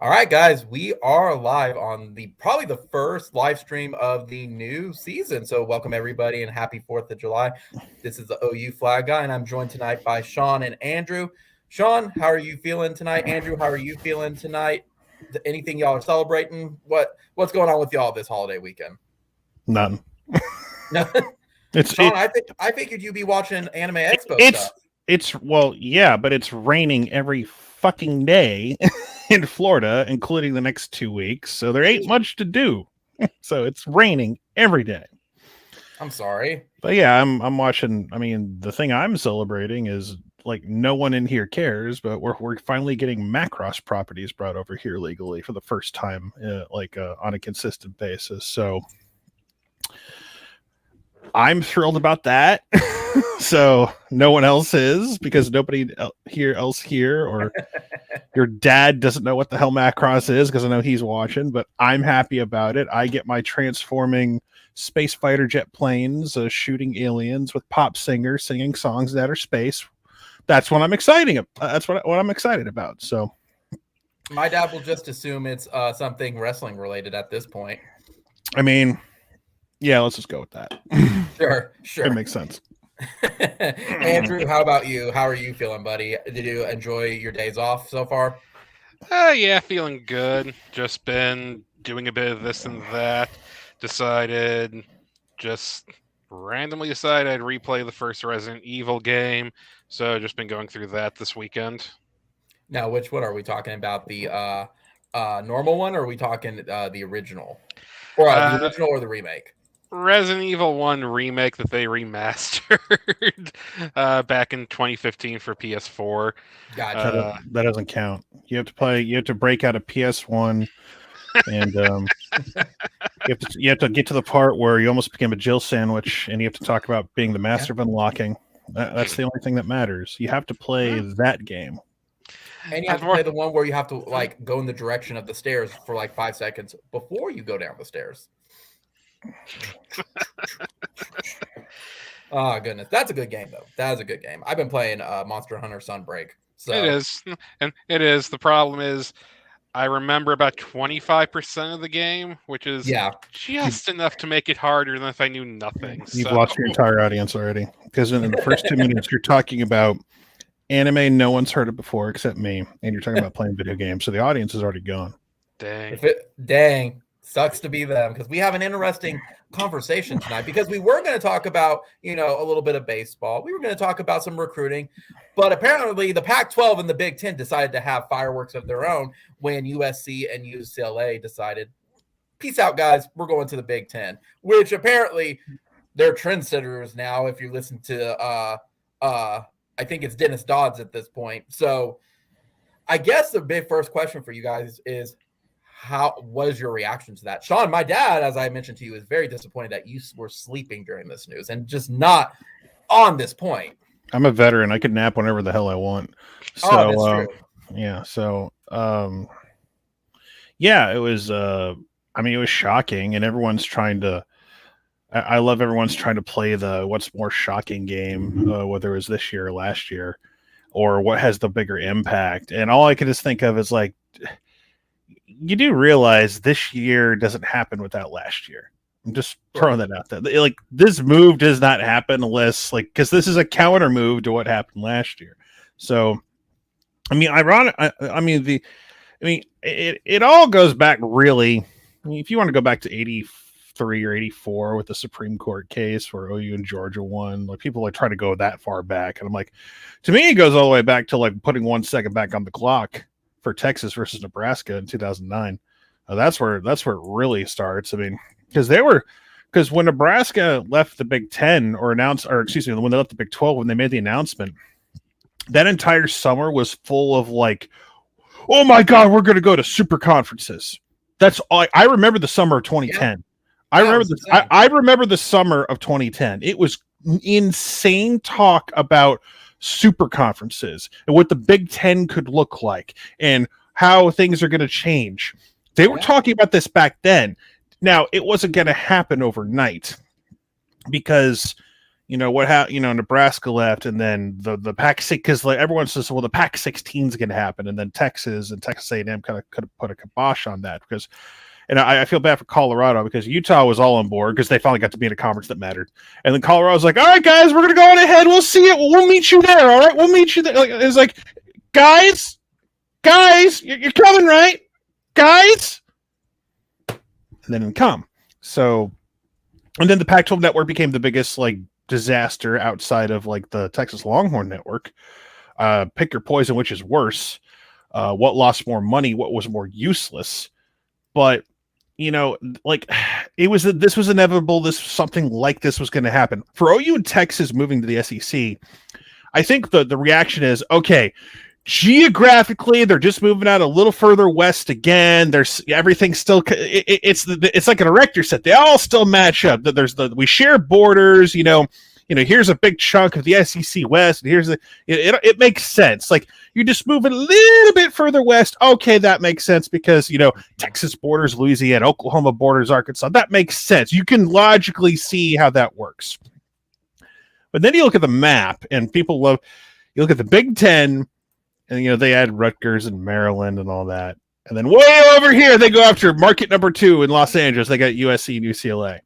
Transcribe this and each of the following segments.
All right, guys, we are live on probably the first live stream of the new season. So welcome everybody and happy 4th of July. This is the OU Flag Guy, and I'm joined tonight by Sean and Andrew. Sean, how are you feeling tonight? Andrew, how are you feeling tonight? Anything y'all are celebrating? What's going on with y'all this holiday weekend? None. Sean, I figured you'd be watching Anime Expo stuff. But it's raining every fucking day in Florida, including the next 2 weeks. So there ain't much to do. So it's raining every day. I'm sorry. But yeah, I'm watching. I mean, the thing I'm celebrating is like no one in here cares, but we're finally getting Macross properties brought over here legally for the first time, on a consistent basis. So I'm thrilled about that. So no one else is, because nobody else here or your dad doesn't know what the hell Macross is, because I know he's watching, but I'm happy about it. I get my transforming space fighter jet planes shooting aliens with pop singers singing songs that are space. That's what I'm excited. That's what I'm excited about. So my dad will just assume it's something wrestling related at this point. I mean, yeah, let's just go with that. Sure. It makes sense. Andrew, how about you? How are you feeling, buddy? Did you enjoy your days off so far? Yeah, feeling good. Just been doing a bit of this and that. Randomly decided I'd replay the first Resident Evil game. So just been going through that this weekend. Now, which one are we talking about? The normal one, or are we talking the original? Or the original or the remake? Resident Evil 1 remake that they remastered back in 2015 for PS4. Gotcha. That doesn't count. You have to break out a PS1 and you have to get to the part where you almost became a Jill sandwich, and you have to talk about being the master of unlocking. That's the only thing that matters. You have to play that game. And you have to play the one where you have to go in the direction of the stairs for 5 seconds before you go down the stairs. Oh goodness, that's a good game though. That is a good game. I've been playing Monster Hunter Sunbreak. So it is. The problem is, I remember about 25% of the game, which is just enough to make it harder than if I knew nothing. You've lost your entire audience already, because in the first 2 minutes you're talking about anime no one's heard of before except me, and you're talking about playing video games, so the audience is already gone. Dang. Sucks to be them, because we have an interesting conversation tonight, because we were going to talk about, a little bit of baseball. We were going to talk about some recruiting, but apparently the Pac-12 and the Big Ten decided to have fireworks of their own when USC and UCLA decided, peace out, guys, we're going to the Big Ten, which apparently they're trendsetters now. If you listen to, I think it's Dennis Dodds at this point. So I guess the big first question for you guys is, how was your reaction to that? Sean, my dad, as I mentioned to you, is very disappointed that you were sleeping during this news and just not on this point. I'm a veteran. I could nap whenever the hell I want. So, that's true. Yeah. So, it was, it was shocking, and everyone's trying to, I love everyone's trying to play the what's more shocking game, whether it was this year or last year, or what has the bigger impact. And all I can just think of is you do realize this year doesn't happen without last year. I'm just throwing that out there. This move does not happen unless, because this is a counter move to what happened last year. So, ironic. It all goes back really. If you want to go back to 83 or 84 with the Supreme Court case where OU and Georgia won, people try to go that far back, and I'm to me, it goes all the way back to putting 1 second back on the clock for Texas versus Nebraska in 2009. That's where it really starts. Because when Nebraska left the Big Ten when they left the Big 12, when they made the announcement, that entire summer was full of oh my God, we're going to go to super conferences. That's all. I remember the summer of 2010. Yeah. I remember the summer of 2010. It was insane talk about super conferences and what the Big Ten could look like and how things are going to change. They were talking about this back then. Now, it wasn't going to happen overnight because Nebraska left, and then the Pac-6, because like everyone says, well, the Pac-16 is going to happen, and then Texas A&M kind of could have put a kibosh on that because. And I feel bad for Colorado because Utah was all on board because they finally got to be in a conference that mattered. And then Colorado's like, all right, guys, we're going to go on ahead. We'll see it. We'll meet you there. All right. We'll meet you there. It's like, guys, you're coming, right? Guys. And then it didn't come. So, and then the Pac-12 network became the biggest like disaster outside of like the Texas Longhorn network. Pick your poison, which is worse. What lost more money? What was more useless? But like this was inevitable. Something like this was going to happen for OU and Texas moving to the SEC. I think the reaction is okay. Geographically, they're just moving out a little further west again. There's everything still. It's like an erector set. They all still match up. We share borders. Here's a big chunk of the SEC West, and here's it makes sense. Like you just move it a little bit further west. Okay, that makes sense because Texas borders Louisiana, Oklahoma borders Arkansas. That makes sense. You can logically see how that works. But then you look at the map, and people love. You look at the Big Ten, and they add Rutgers and Maryland and all that, and then way over here they go after market number 2 in Los Angeles. They got USC and UCLA.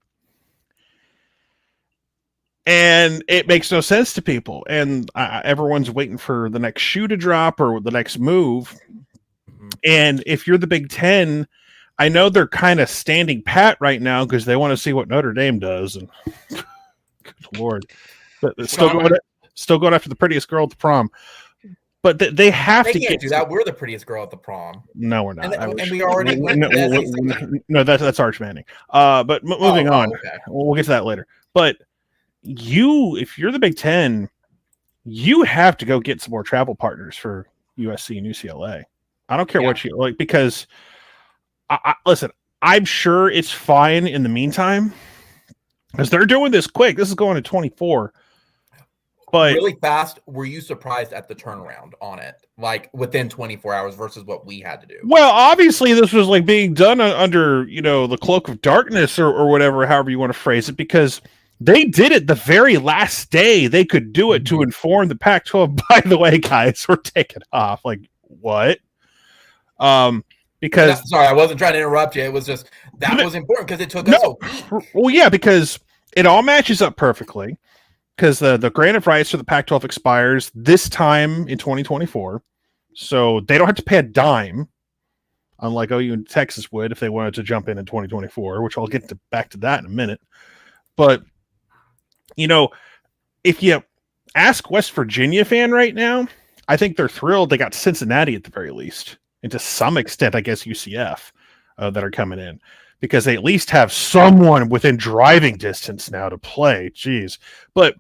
And it makes no sense to people. And everyone's waiting for the next shoe to drop or the next move. Mm-hmm. And if you're the Big Ten, I know they're kind of standing pat right now because they want to see what Notre Dame does. And good Lord. But still going after the prettiest girl at the prom. But they have to can't do that. We're the prettiest girl at the prom. No, we're not. And we already no, that's Arch Manning. But moving on. Okay. We'll get to that later. But if you're the Big Ten, you have to go get some more travel partners for USC and UCLA. I don't care what you like because listen, I'm sure it's fine in the meantime because they're doing this quick. This is going to 24. But really fast, were you surprised at the turnaround on it? Like within 24 hours versus what we had to do? Well, obviously this was like being done under, the cloak of darkness or whatever, however you want to phrase it, because they did it the very last day they could do it to inform the Pac-12. By the way, guys, we're taking off. Like what? Because sorry, I wasn't trying to interrupt you. It was just that was important because it took us a week. Well, yeah, because it all matches up perfectly. Because the grant of rights for the Pac-12 expires this time in 2024, so they don't have to pay a dime, unlike OU and Texas would if they wanted to jump in 2024, which I'll get back to that in a minute. But if you ask West Virginia fan right now, I think they're thrilled they got Cincinnati at the very least, and to some extent, I guess UCF that are coming in because they at least have someone within driving distance now to play. Jeez, but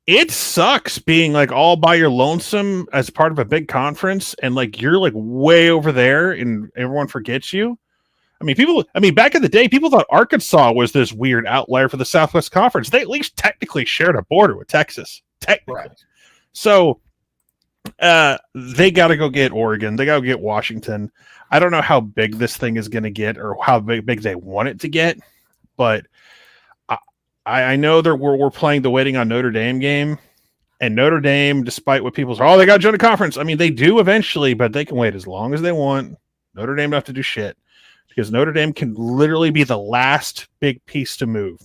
it sucks being like all by your lonesome as part of a big conference, and like you're like way over there, and everyone forgets you. I mean, back in the day, people thought Arkansas was this weird outlier for the Southwest Conference. They at least technically shared a border with Texas, technically. Right. So they got to go get Oregon. They got to get Washington. I don't know how big this thing is going to get or how big they want it to get, but I know we're playing the waiting on Notre Dame game, and Notre Dame, despite what people say, they got to join a conference. I mean, they do eventually, but they can wait as long as they want. Notre Dame don't have to do shit. Because Notre Dame can literally be the last big piece to move,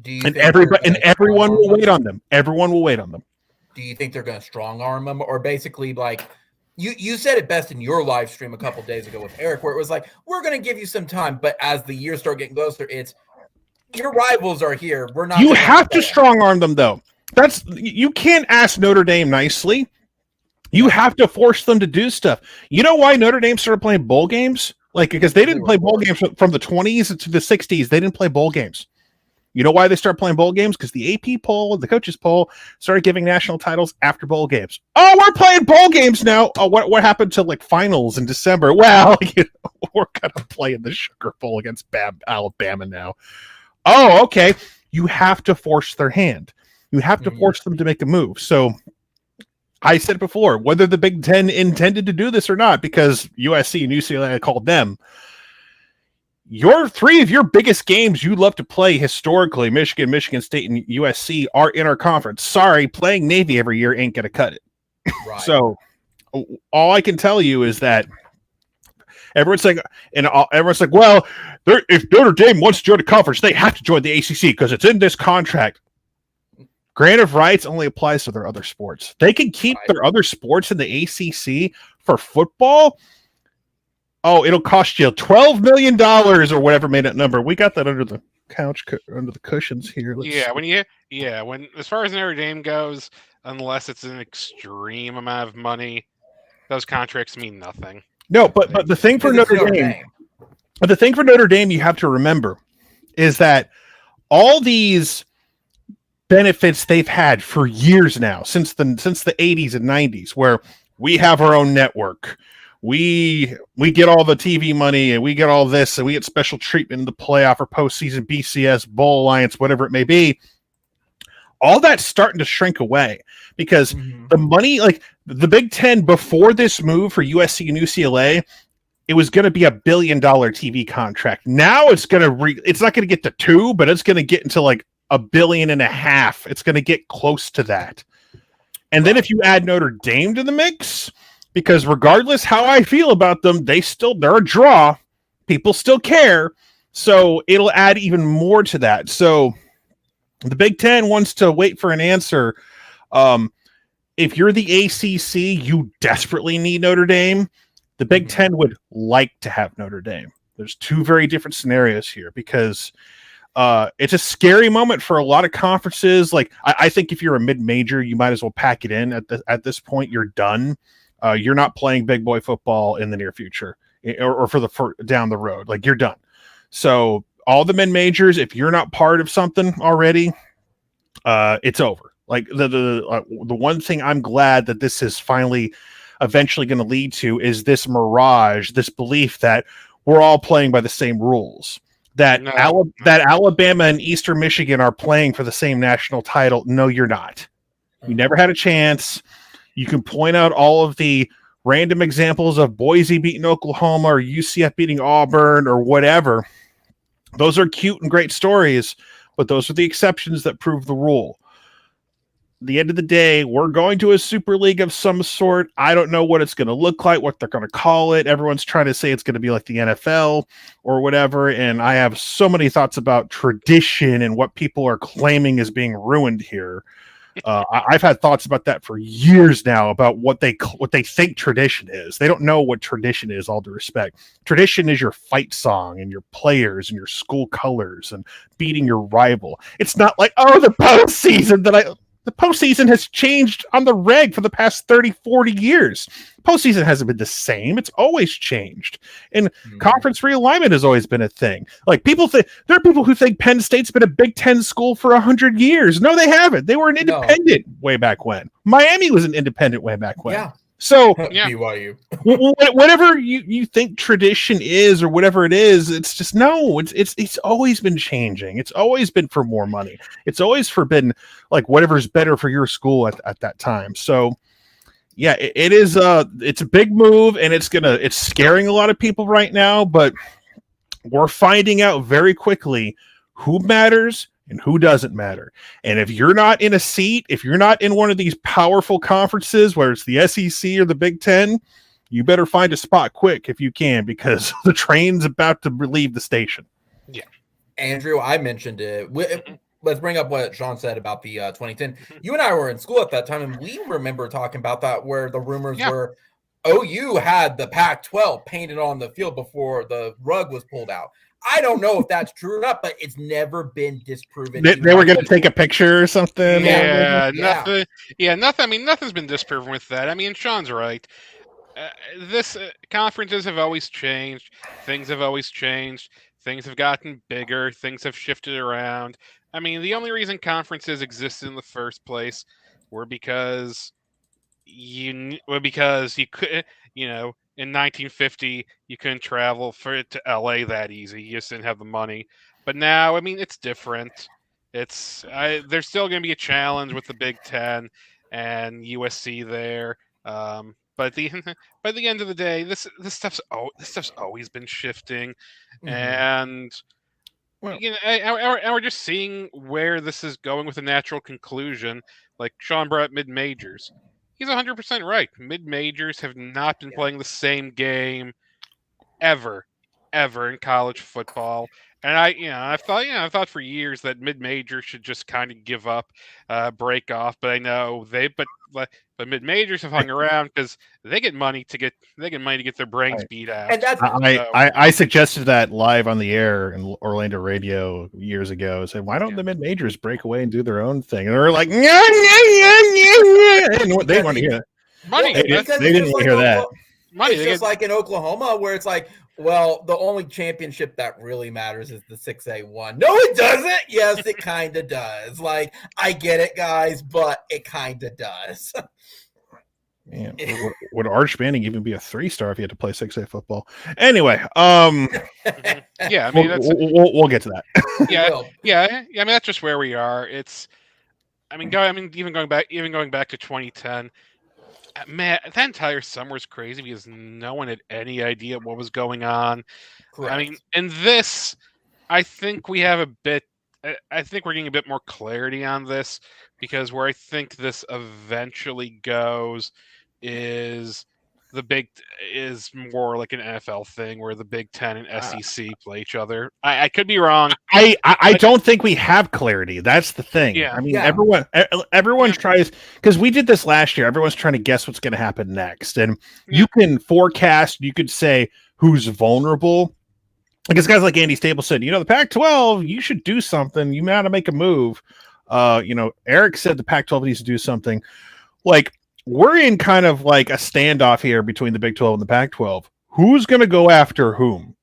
and everyone will wait on them. Everyone will wait on them. Do you think they're going to strong arm them, or basically like you said it best in your live stream a couple days ago with Eric, where it was like we're going to give you some time, but as the years start getting closer, it's your rivals are here. We're not. You have to strong arm them though. You can't ask Notre Dame nicely. You have to force them to do stuff. You know why Notre Dame started playing bowl games? Like, because they didn't play bowl games from the 20s to the 60s. They didn't play bowl games. You know why they started playing bowl games? Because the AP poll, the coaches poll, started giving national titles after bowl games. Oh, we're playing bowl games now. Oh, what happened to like finals in December? Well, we're gonna play in the Sugar Bowl against Alabama now. Oh, okay. You have to force their hand. You have to force them to make a move. So I said it before, whether the Big Ten intended to do this or not, because USC and UCLA called them, your three of your biggest games you love to play historically, Michigan, Michigan State, and USC, are in our conference. Sorry, playing Navy every year ain't going to cut it. Right. So all I can tell you is that everyone's like, well, if Notre Dame wants to join the conference, they have to join the ACC because it's in this contract. Grant of rights only applies to their other sports. They can keep their other sports in the ACC for football. Oh, it'll cost you $12 million or whatever made that number. We got that under the couch, under the cushions here. When as far as Notre Dame goes, unless it's an extreme amount of money, those contracts mean nothing. No, but the thing for Notre Dame, but the thing for Notre Dame you have to remember is that all these benefits they've had for years now, since the 80s and 90s, where we have our own network. We get all the TV money and we get all this and we get special treatment in the playoff or postseason, BCS, Bowl Alliance, whatever it may be. All that's starting to shrink away because the money, like the Big Ten before this move for USC and UCLA, it was going to be $1 billion TV contract. Now it's going to it's not going to get to 2, but it's going to get into like $1.5 billion. It's going to get close to that. And then if you add Notre Dame to the mix, because regardless how I feel about them, they're a draw. People still care. So it'll add even more to that. So the Big Ten wants to wait for an answer. If you're the ACC, you desperately need Notre Dame. The Big Ten would like to have Notre Dame. There's two very different scenarios here because it's a scary moment for a lot of conferences. Like I think if you're a mid-major, you might as well pack it in at this point. You're done. You're not playing big boy football in the near future or for down the road. Like you're done. So all the mid-majors, if you're not part of something already, it's over. Like the one thing I'm glad that this is finally eventually going to lead to is this mirage, this belief that we're all playing by the same rules. That Alabama and Eastern Michigan are playing for the same national title. No, you're not. You never had a chance. You can point out all of the random examples of Boise beating Oklahoma or UCF beating Auburn or whatever. Those are cute and great stories, but those are the exceptions that prove the rule. At the end of the day, we're going to a super league of some sort. I don't know what it's going to look like, what they're going to call it. Everyone's trying to say it's going to be like the NFL or whatever. And I have so many thoughts about tradition and what people are claiming is being ruined here. I've had thoughts about that for years now about what they think tradition is. They don't know what tradition is, all due respect. Tradition is your fight song and your players and your school colors and beating your rival. It's not like, oh, the postseason the postseason has changed on the reg for the past 30, 40 years. Postseason hasn't been the same. It's always changed. And conference realignment has always been a thing. Like there are people who think Penn State's been a Big Ten school for 100 years. No, they haven't. They were an independent way back when. Miami was an independent way back when. Yeah. So BYU. Whatever you think tradition is or whatever it is, it's just it's always been changing. It's always been for more money. It's always been like whatever's better for your school at that time. So yeah, it is it's a big move and it's scaring a lot of people right now, but we're finding out very quickly who matters and who doesn't matter. And if you're not in a seat, if you're not in one of these powerful conferences, whether it's the SEC or the Big Ten, you better find a spot quick if you can, because the train's about to leave the station. Yeah. Andrew, I mentioned it. Let's bring up what Sean said about the 2010. You and I were in school at that time, and we remember talking about that, where the rumors were OU had the Pac-12 painted on the field before the rug was pulled out. I don't know if that's true or not, but it's never been disproven. They were going to take a picture or something. Nothing. Yeah, nothing. I mean, nothing's been disproven with that. I mean, Sean's right. This conferences have always changed. Things have always changed. Things have gotten bigger. Things have shifted around. I mean, the only reason conferences existed in the first place were because you could, in 1950, you couldn't travel to LA that easy. You just didn't have the money. But now, I mean, it's different. There's still going to be a challenge with the Big Ten and USC there. But the by the end of the day, this stuff's always been shifting, and and we're just seeing where this is going with a natural conclusion. Like Sean brought up mid-majors. He's 100% right. Mid-majors have not been playing the same game ever in college football. And I've thought for years that mid-majors should just kind of give up, break off. But I know but mid-majors have hung around because they get money to get their brains beat out. And that's I suggested that live on the air in Orlando radio years ago. I said, why don't the mid-majors break away and do their own thing? And they were like, yeah. They want to hear that. Money. They didn't want to hear that. Money. It's just like in Oklahoma where it's like, well, the only championship that really matters is the 6A1. No, it doesn't. Yes, it kind of does. Like, I get it, guys, but it kind of does. Man, would Arch Manning even be a 3-star if he had to play 6A football? Anyway, yeah, I mean, we'll get to that. yeah. I mean, that's just where we are. Even going back to 2010. Man, that entire summer was crazy because no one had any idea what was going on. Correct. I mean, in this, I think we're getting a bit more clarity on this, because where I think this eventually goes is more like an NFL thing where the Big Ten and SEC play each other. I could be wrong. I don't think we have clarity. That's the thing. Yeah. I mean, everyone tries, because we did this last year. Everyone's trying to guess what's going to happen next, and you can forecast. You could say who's vulnerable. Because guys like Andy Staples said, the Pac-12, you should do something. You might to make a move. Eric said the Pac-12 needs to do something. Like, we're in kind of like a standoff here between the Big 12 and the Pac-12. Who's going to go after whom?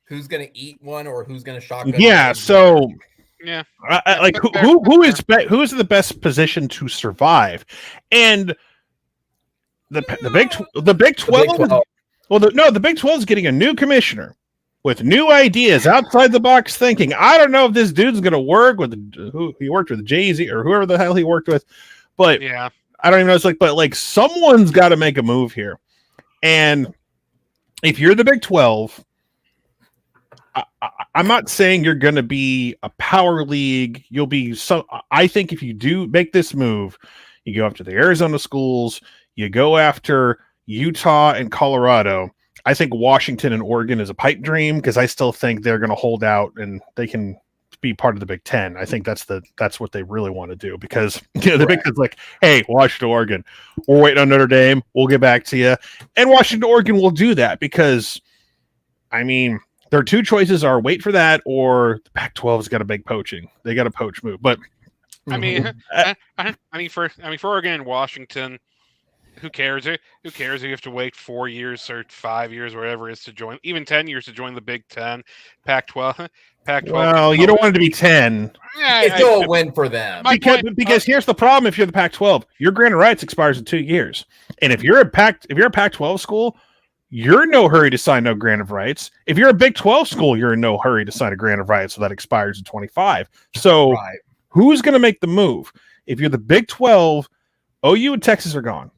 Who's going to eat one, or who's going to shotgun? Yeah. So, like who's the best position to survive? And the Big 12. The Big 12 is getting a new commissioner with new ideas, outside the box thinking. I don't know if this dude's going to work with who he worked with, Jay-Z or whoever the hell he worked with, but yeah. I don't even know. But someone's got to make a move here. And if you're the Big 12, I'm not saying you're going to be a power league. You'll be I think if you do make this move, you go after the Arizona schools, you go after Utah and Colorado. I think Washington and Oregon is a pipe dream, because I still think they're going to hold out and they can be part of the Big Ten. I think that's what they really want to do, because the Big Ten's like, hey, Washington, Oregon, we're waiting on Notre Dame. We'll get back to you. And Washington, Oregon will do that, because, I mean, their two choices are wait for that, or the Pac-12 has got a big poaching. They got a poach move. But for Oregon and Washington, who cares? Who cares if you have to wait 4 years or 5 years, whatever it is, to join, even 10 years to join the Big Ten, Pac-12. Well, you don't want it to be 10. Yeah, it's still a win for them. Because here's the problem: if you're the Pac-12, your grant of rights expires in 2 years, and if you're a Pac-12 school, you're in no hurry to sign no grant of rights. If you're a Big 12 school, you're in no hurry to sign a grant of rights, so that expires in 25. So, who's going to make the move? If you're the Big 12, OU and Texas are gone.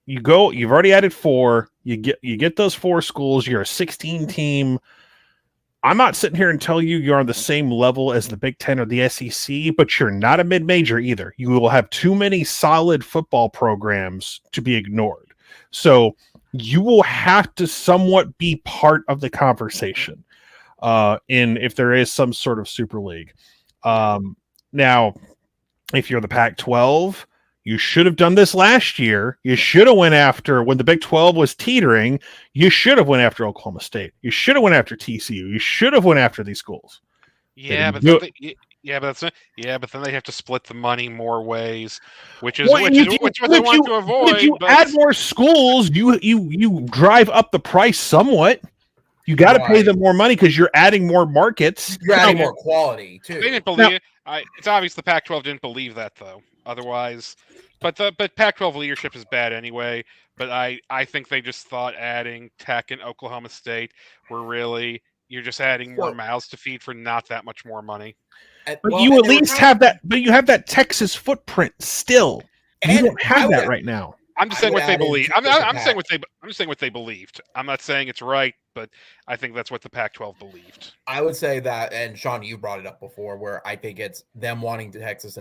You've already added 4. You get those 4 schools. You're a 16 team. I'm not sitting here and telling you you're on the same level as the Big Ten or the SEC, but you're not a mid-major either. You will have too many solid football programs to be ignored. So you will have to somewhat be part of the conversation if there is some sort of super league. Now, if you're the Pac-12, you should have done this last year. You should have went after, when the Big 12 was teetering, you should have went after Oklahoma State. You should have went after TCU. You should have went after these schools. But then they have to split the money more ways, which is what they want to avoid. If you add more schools, you drive up the price somewhat. You got to pay them more money because you're adding more markets. You're adding more quality too. They didn't believe it. It's obvious the Pac-12 didn't believe that though. Otherwise, but Pac-12 leadership is bad anyway. But I think they just thought adding Tech and Oklahoma State were really, you're just adding more mouths to feed for not that much more money. But you have that. But you have that Texas footprint still. You don't have that right now. I'm just saying what they believe. I'm saying Pac. I'm just saying what they believed. I'm not saying it's right, but I think that's what the Pac-12 believed. I would say that, and Sean, you brought it up before, where I think it's them wanting to Texas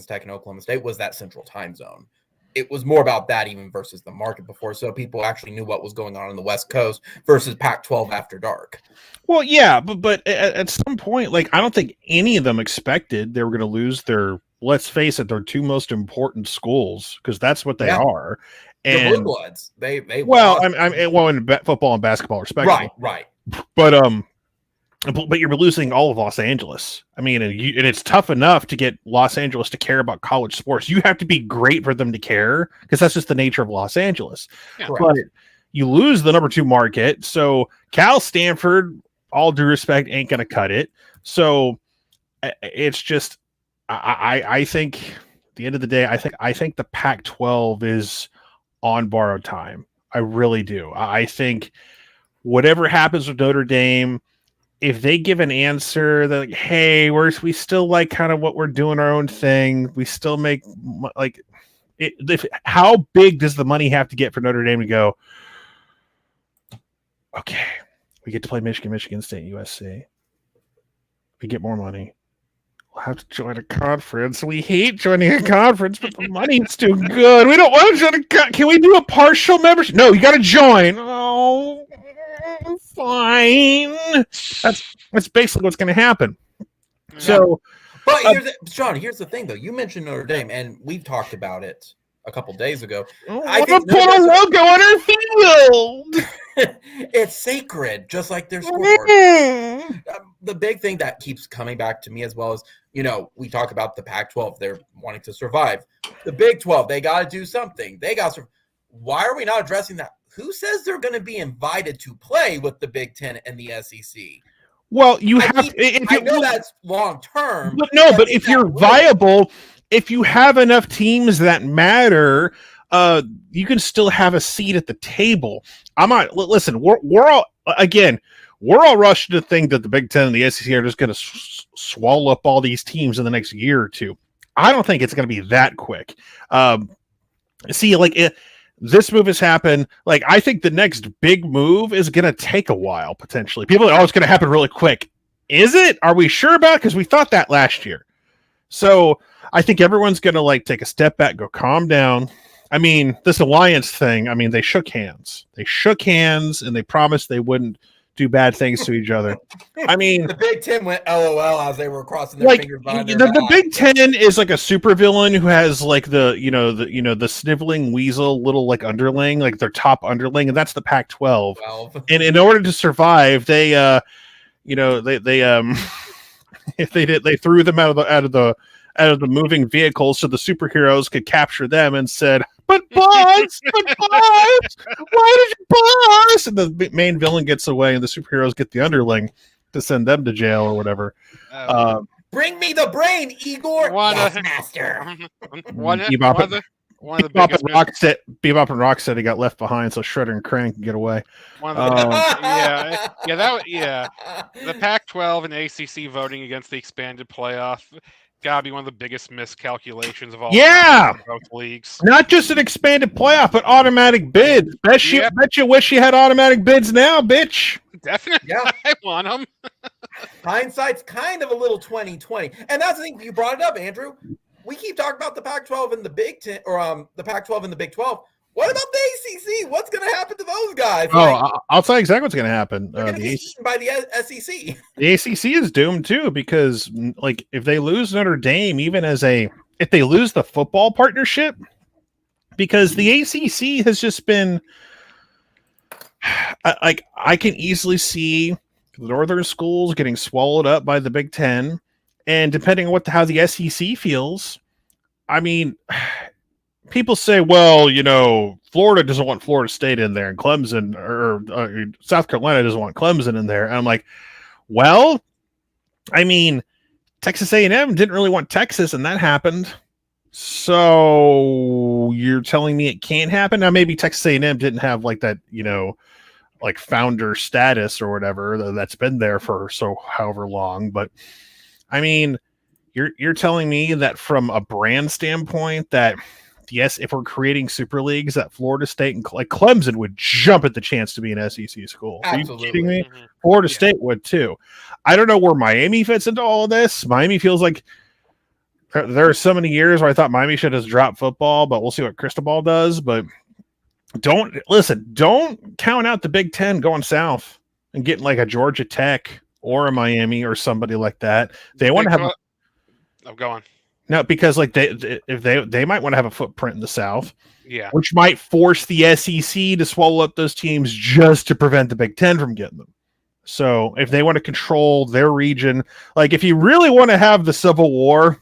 Tech and Oklahoma State was that central time zone. It was more about that even versus the market before, so people actually knew what was going on the West Coast versus Pac-12 after dark. Well, yeah, but at some point, like, I don't think any of them expected they were going to lose their, let's face it, their two most important schools, because that's what they are. And the Blue Bloods, they well, in football and basketball, respectively, right. But you're losing all of Los Angeles. I mean, and it's tough enough to get Los Angeles to care about college sports. You have to be great for them to care, because that's just the nature of Los Angeles. Yeah. But you lose the number 2 market, so Cal, Stanford, all due respect, ain't going to cut it. So it's just, I think at the end of the day, I think the Pac-12 is on borrowed time. I really do. I think whatever happens with Notre Dame, if they give an answer that, like, hey, we still like kind of what we're doing, our own thing, we still make like it. How big does the money have to get for Notre Dame to go, okay, we get to play Michigan State, USC. We get more money. We'll have to join a conference. We hate joining a conference, but the money's too good. We don't want to join a Can we do a partial membership? No, you got to join. Oh, fine. That's basically what's going to happen. Yeah. So, but here's the thing, though. You mentioned Notre Dame, and we've talked about it a couple days ago. I think put a logo on our field. It's sacred, just like their scoreboard. The big thing that keeps coming back to me as well is, we talk about the Pac-12. They're wanting to survive. The Big 12, they got to do something. Why are we not addressing that? Who says they're going to be invited to play with the Big 10 and the SEC? Well, I know that's long term. But if you're viable, if you have enough teams that matter, you can still have a seat at the table. Listen, we're all rushing to think that the Big Ten and the SEC are just going to swallow up all these teams in the next year or two. I don't think it's going to be that quick. This move has happened. Like, I think the next big move is going to take a while, potentially. People are, it's going to happen really quick. Is it? Are we sure about it? Because we thought that last year. So I think everyone's going to take a step back, go calm down. I mean, this alliance thing, they shook hands. And they promised they wouldn't do bad things to each other. The Big Ten went LOL as they were crossing their fingers behind their the Big Ten is like a supervillain who has the sniveling weasel little underling, like their top underling, and that's the Pac-12. And in order to survive, they threw them out of the moving vehicles so the superheroes could capture them, and said, But boss, why did you boss? And the main villain gets away, and the superheroes get the underling to send them to jail or whatever. Bring me the brain, Igor. Master. Bebop and Rocksteady got left behind, so Shredder and Krang can get away. The Pac-12 and ACC voting against the expanded playoff gotta be one of the biggest miscalculations of all. Yeah, both leagues. Not just an expanded playoff, but automatic bids. Bet you wish you had automatic bids now, bitch. Definitely, yeah. I want them. Hindsight's kind of a little 20/20, and that's the thing. You brought it up, Andrew. We keep talking about the Pac-12 and the Big 10, or the Pac-12 and the Big 12. What about the ACC? What's going to happen to those guys? I'll tell you exactly what's going to happen. They're going to get eaten by the SEC. The ACC is doomed too, because if they lose Notre Dame, if they lose the football partnership, because the ACC has just been I can easily see the northern schools getting swallowed up by the Big Ten, and depending on how the SEC feels, people say, well, Florida doesn't want Florida State in there, and Clemson or South Carolina doesn't want Clemson in there. And I'm like, well, Texas A&M didn't really want Texas, and that happened. So you're telling me it can't happen? Now, maybe Texas A&M didn't have that, founder status or whatever that's been there for however long. But you're telling me that from a brand standpoint that yes, if we're creating super leagues, that Florida State and like Clemson would jump at the chance to be an SEC school. Absolutely. Are you kidding me? Florida State would too. I don't know where Miami fits into all of this. Miami feels like there are so many years where I thought Miami should have dropped football, but we'll see what Cristobal does. But don't count out the Big Ten going south and getting like a Georgia Tech or a Miami or somebody like that. They want to have. Go on. No, because like they might want to have a footprint in the South, yeah, which might force the SEC to swallow up those teams just to prevent the Big Ten from getting them. So if they want to control their region, like if you really want to have the Civil War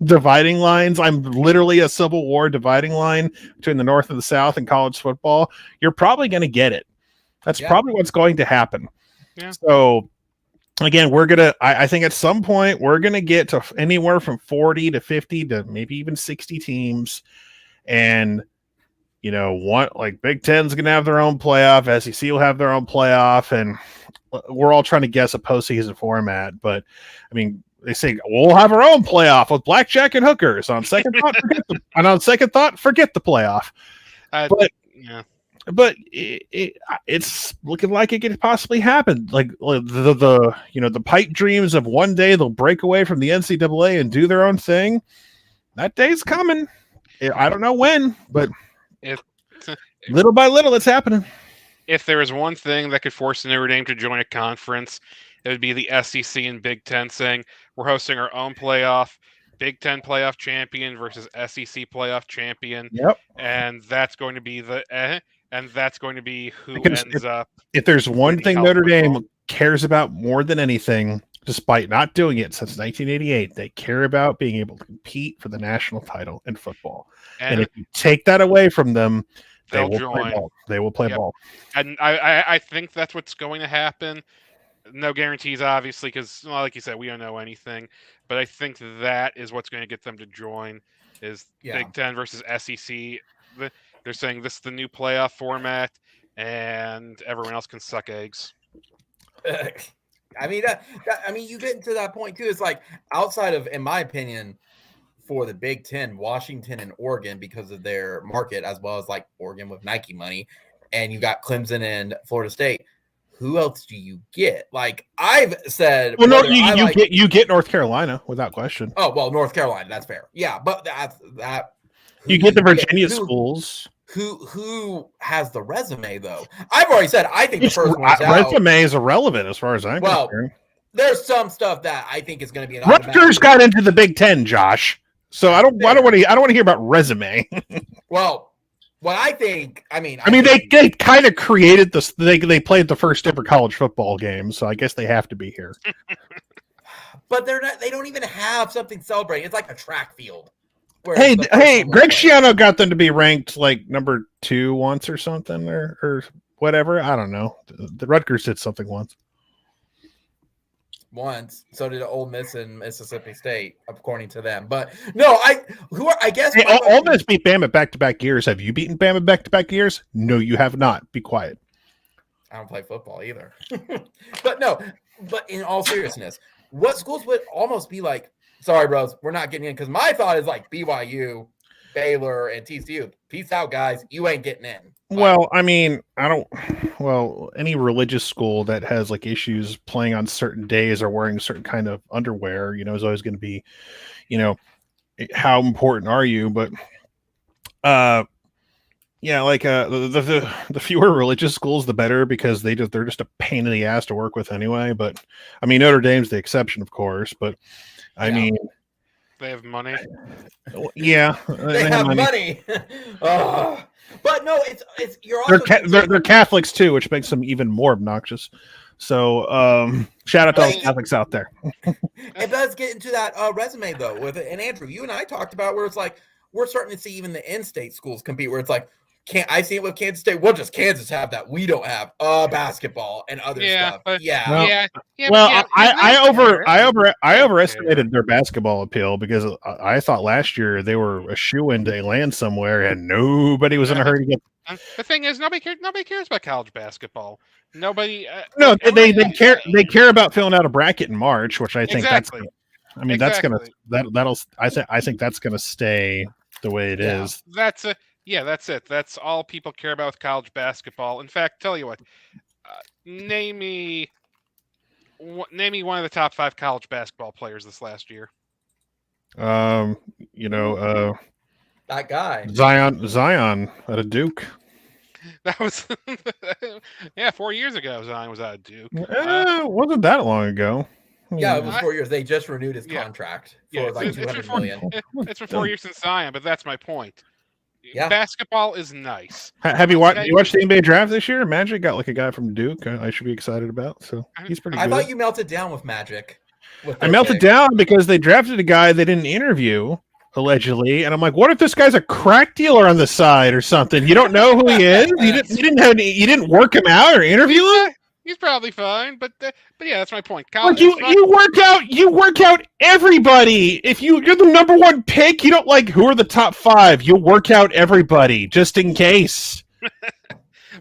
dividing lines, I'm literally a Civil War dividing line between the North and the South in college football. You're probably going to get it. That's probably what's going to happen. Yeah. So. Again, I think at some point we're going to get to anywhere from 40 to 50 to maybe even 60 teams. And, Big Ten's going to have their own playoff. SEC will have their own playoff. And we're all trying to guess a postseason format. But, I mean, they say we'll have our own playoff with blackjack and hookers. On second thought, forget the playoff. But it's looking like it could possibly happen. Like the pipe dreams of one day they'll break away from the NCAA and do their own thing. That day's coming. I don't know when, but little by little, it's happening. If there is one thing that could force Notre Dame to join a conference, it would be the SEC and Big Ten saying we're hosting our own playoff. Big Ten playoff champion versus SEC playoff champion. Yep, and that's going to be who ends up. If there's one thing Notre Dame cares about more than anything, despite not doing it since 1988, they care about being able to compete for the national title in football. And if you take that away from them, they will play ball. They will play ball. And I think that's what's going to happen. No guarantees, obviously, because, like you said, we don't know anything. But I think that is what's going to get them to join is Big Ten versus SEC. They're saying this is the new playoff format, and everyone else can suck eggs. I mean, you get into that point too. It's like outside of, in my opinion, for the Big Ten, Washington and Oregon because of their market, as well as like Oregon with Nike money, and you got Clemson and Florida State. Who else do you get? Like I've said, well, no, you get North Carolina without question. Oh well, North Carolina, that's fair. Yeah, but that. You get the Virginia schools. Who has the resume though? I've already said I think the first one's resume is irrelevant as far as I'm concerned. There's some stuff that I think is going to be an Rutgers got into the Big Ten, Josh. So I don't want to hear about resume. Well, what I think, they kind of created this. They played the first ever college football game, so I guess they have to be here. But they're not. They don't even have something to celebrate. It's like a track field. Hey, Greg Schiano got them to be ranked like number 2 once or something or whatever. I don't know. The Rutgers did something once. So did Ole Miss and Mississippi State, according to them. But no, I guess Ole Miss beat Bama back-to-back years. Have you beaten Bama back-to-back years? No, you have not. Be quiet. I don't play football either. But in all seriousness, what schools would almost be like, sorry, bros, we're not getting in, because my thought is like BYU, Baylor, and TCU. Peace out, guys. You ain't getting in. Well, I mean, any religious school that has like issues playing on certain days or wearing certain kind of underwear, is always going to be, how important are you? But, the fewer religious schools, the better, because they're just a pain in the ass to work with anyway. But I mean, Notre Dame's the exception, of course, but I mean, they have money. Yeah, they have money. But no, it's you're also they're Catholics too, which makes them even more obnoxious. So shout out to all the Catholics out there. It does get into that resume though, and Andrew, you and I talked about where it's like we're starting to see even the in-state schools compete, where it's like, I see it with Kansas State. Well, just Kansas have that we don't have basketball and other stuff. I overestimated their basketball appeal because I thought last year they were a shoo-in to land somewhere and nobody was in a hurry to get. The thing is, nobody cares about college basketball. Nobody. They care about filling out a bracket in March, which I think that's gonna stay the way it is. That's it. That's all people care about with college basketball. In fact, tell you what, name me one of the top 5 college basketball players this last year. That guy Zion out of Duke. That was 4 years ago. Zion was out of Duke. Wasn't that long ago. Yeah, it was 4 years. They just renewed his contract for like $200 million. It's been 4 years since Zion, but that's my point. Yeah, basketball is nice. Have you watched the NBA draft this year? Magic got like a guy from Duke. I should be excited about. So he's pretty good. I thought you melted down with Magic. I melted down because they drafted a guy they didn't interview, allegedly, and I'm like, what if this guy's a crack dealer on the side or something? You don't know who he is. You didn't work him out or interview him. He's probably fine, but yeah, that's my point. Like you work out everybody. If you're the number 1 pick, you don't like who are the top 5. You work out everybody just in case.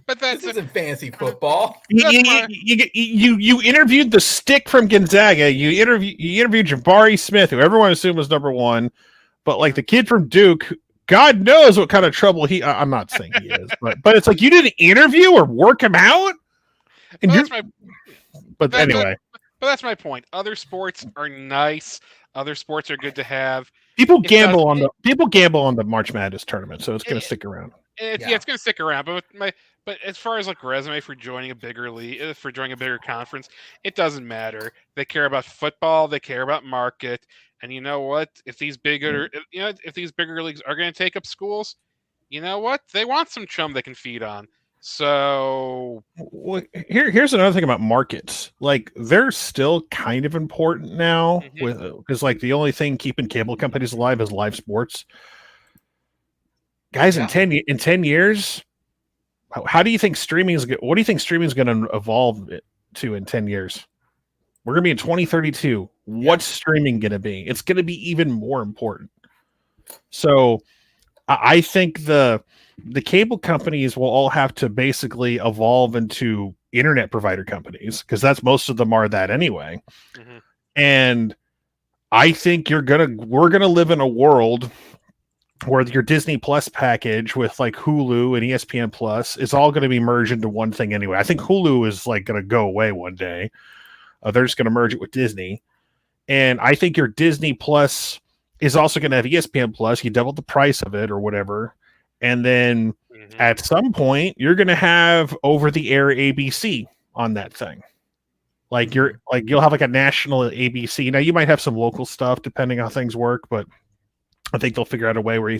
But this isn't fantasy football. You interviewed the stick from Gonzaga. You interviewed Jabari Smith, who everyone assumed was number 1, but like the kid from Duke. God knows what kind of trouble I'm not saying he is, but it's like you didn't interview or work him out. But anyway, that's my point. Other sports are nice. Other sports are good to have. People gamble on the March Madness tournament, so it's going to stick around. It's going to stick around. But as far as like resume for joining a bigger league, for joining a bigger conference, it doesn't matter. They care about football. They care about market. And you know what? If these bigger leagues are going to take up schools, you know what? They want some chum they can feed on. So here's another thing about markets. Like they're still kind of important now because like the only thing keeping cable companies alive is live sports. Guys, in 10 years, what do you think streaming is going to evolve to in 10 years? We're going to be in 2032. What's streaming going to be? It's going to be even more important. So I think the cable companies will all have to basically evolve into internet provider companies because that's most of them are that anyway. Mm-hmm. And I think we're gonna live in a world where your Disney Plus package with like Hulu and ESPN Plus is all going to be merged into one thing anyway. I think Hulu is like going to go away one day. They're just going to merge it with Disney. And I think your Disney Plus is also going to have ESPN Plus. You double the price of it or whatever. And then at some point, you're going to have over-the-air ABC on that thing. Like you'll have like a national ABC. Now you might have some local stuff depending on how things work, but I think they'll figure out a way where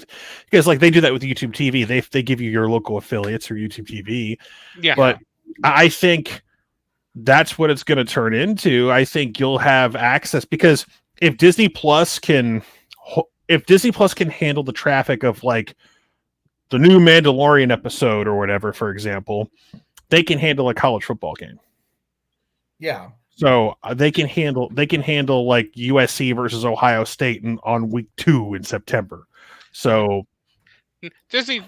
because like they do that with YouTube TV. They give you your local affiliates or YouTube TV. Yeah. But I think that's what it's going to turn into. I think you'll have access because if Disney Plus can handle the traffic of like the new Mandalorian episode or whatever, for example, they can handle a college football game. Yeah. So they can handle like USC versus Ohio State on week 2 in September. So Disney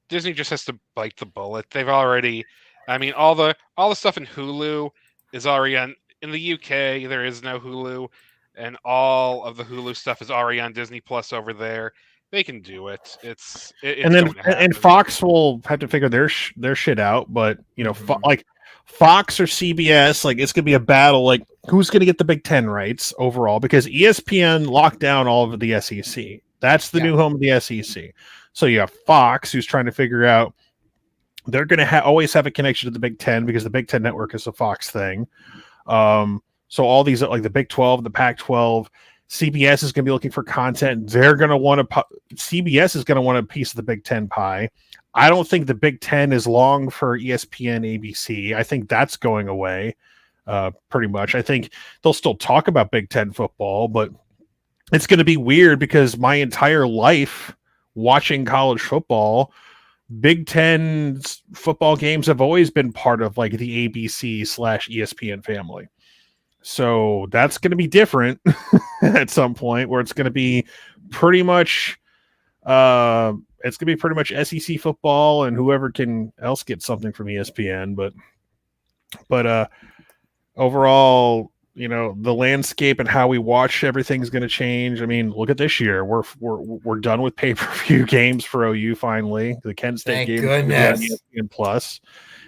just has to bite the bullet. They've already, I mean, all the stuff in Hulu is already on. In the UK, there is no Hulu, and all of the Hulu stuff is already on Disney Plus over there. They can do it. And Fox will have to figure their shit out. But you know, like Fox or CBS, like it's gonna be a battle. Like who's gonna get the Big Ten rights overall? Because ESPN locked down all of the SEC. That's the new home of the SEC. So you have Fox, who's trying to figure out. They're gonna always have a connection to the Big Ten because the Big Ten network is a Fox thing. So all these like the Big 12, the Pac-12. CBS is going to be looking for content. They're going to want CBS is going to want a piece of the Big Ten pie. I don't think the Big Ten is long for ESPN, ABC. I think that's going away pretty much. I think they'll still talk about Big Ten football, but it's going to be weird because my entire life watching college football, Big Ten football games have always been part of like the ABC/ESPN family. So that's going to be different at some point where it's going to be pretty much SEC football and whoever can else get something from ESPN. But overall, the landscape and how we watch everything's going to change. I mean, look at this year. We're done with pay-per-view games for OU finally. The Kent State game on ESPN Plus,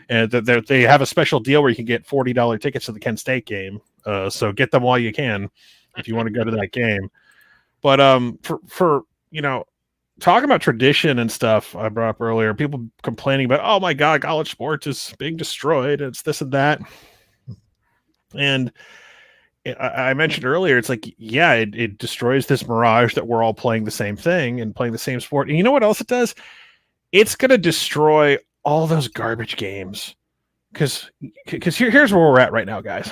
and they have a special deal where you can get $40 tickets to the Kent State game. So get them while you can if you want to go to that game. But for talking about tradition and stuff I brought up earlier, people complaining about, oh my God, college sports is being destroyed. It's this and that. And I mentioned earlier, it's like, yeah, it destroys this mirage that we're all playing the same thing and playing the same sport. And you know what else it does? It's going to destroy all those garbage games. Because here's where we're at right now, guys.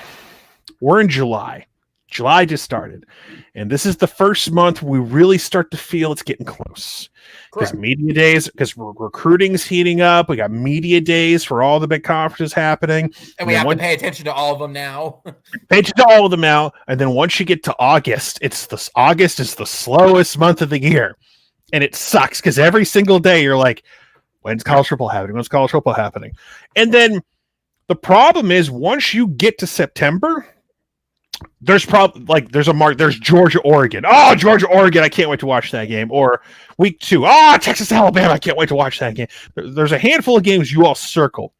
We're in July. July just started. And this is the first month we really start to feel it's getting close. Because media days, because recruiting's heating up. We got media days for all the big conferences happening. And we have to pay attention to all of them now. Pay attention to all of them now. And then once you get to August, August is the slowest month of the year. And it sucks because every single day you're like, when's college football happening? When's college football happening? And then the problem is once you get to September, there's Georgia, Oregon. Oh, Georgia, Oregon. I can't wait to watch that game. Or week 2. Oh, Texas, Alabama. I can't wait to watch that game. There's a handful of games you all circle.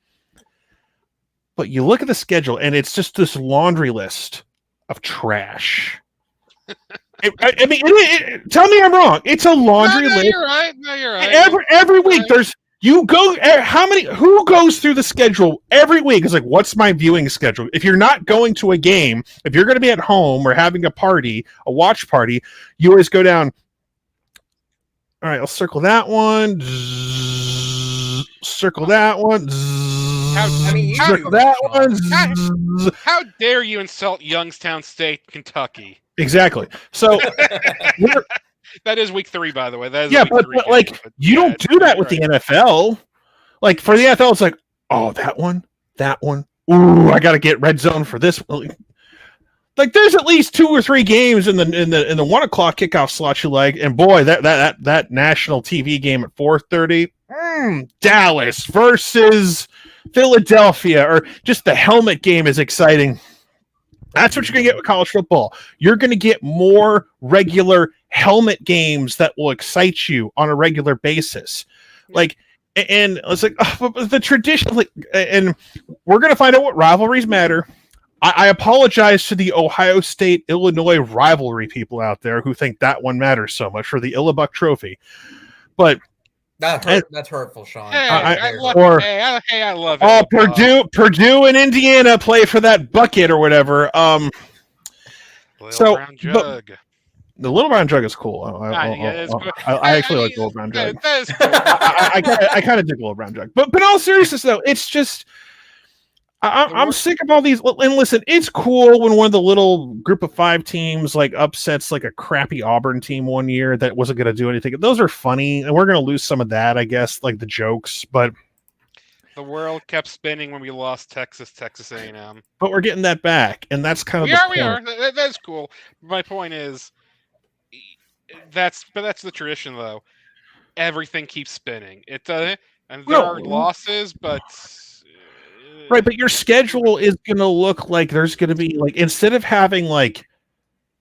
But you look at the schedule and it's just this laundry list of trash. I mean, tell me I'm wrong. It's a laundry list. You're right. No, you're right. Every week there's who goes through the schedule every week? It's like, what's my viewing schedule? If you're not going to a game, if you're going to be at home or having a watch party, you always go down. All right, I'll circle that one. Circle that one. Circle that one. How dare you insult Youngstown State, Kentucky? Exactly. So that is week 3, by the way. That is but you don't do that with the NFL. Like for the NFL, it's like, oh, that one. Ooh, I got to get red zone for this. Like there's at least 2 or 3 games in the 1:00 kickoff slot you like, and boy, that national TV game at 4:30, Dallas versus Philadelphia, or just the helmet game is exciting. That's what you're going to get with college football. You're going to get more regular helmet games that will excite you on a regular basis. Like, and it's like the tradition, and we're going to find out what rivalries matter. I apologize to the Ohio State, Illinois rivalry people out there who think that one matters so much for the Illabuck Trophy. But that's hurtful, Sean. I love it. Oh, Purdue and Indiana play for that bucket or whatever. Brown jug. The Little Brown Jug is cool. I actually like the Little Brown Jug. That is cool. I kind of dig the Little Brown Jug. But in all seriousness, though, it's just I'm sick of all these. And listen, it's cool when one of the little group of 5 teams upsets a crappy Auburn team one year that wasn't going to do anything. Those are funny, and we're going to lose some of that, I guess, the jokes. But the world kept spinning when we lost Texas A&M. But we're getting that back, and that's kind of we are. That's cool. My point is, that's the tradition, though. Everything keeps spinning. And there are losses, but. Right, but your schedule is going to look like there's going to be, instead of having,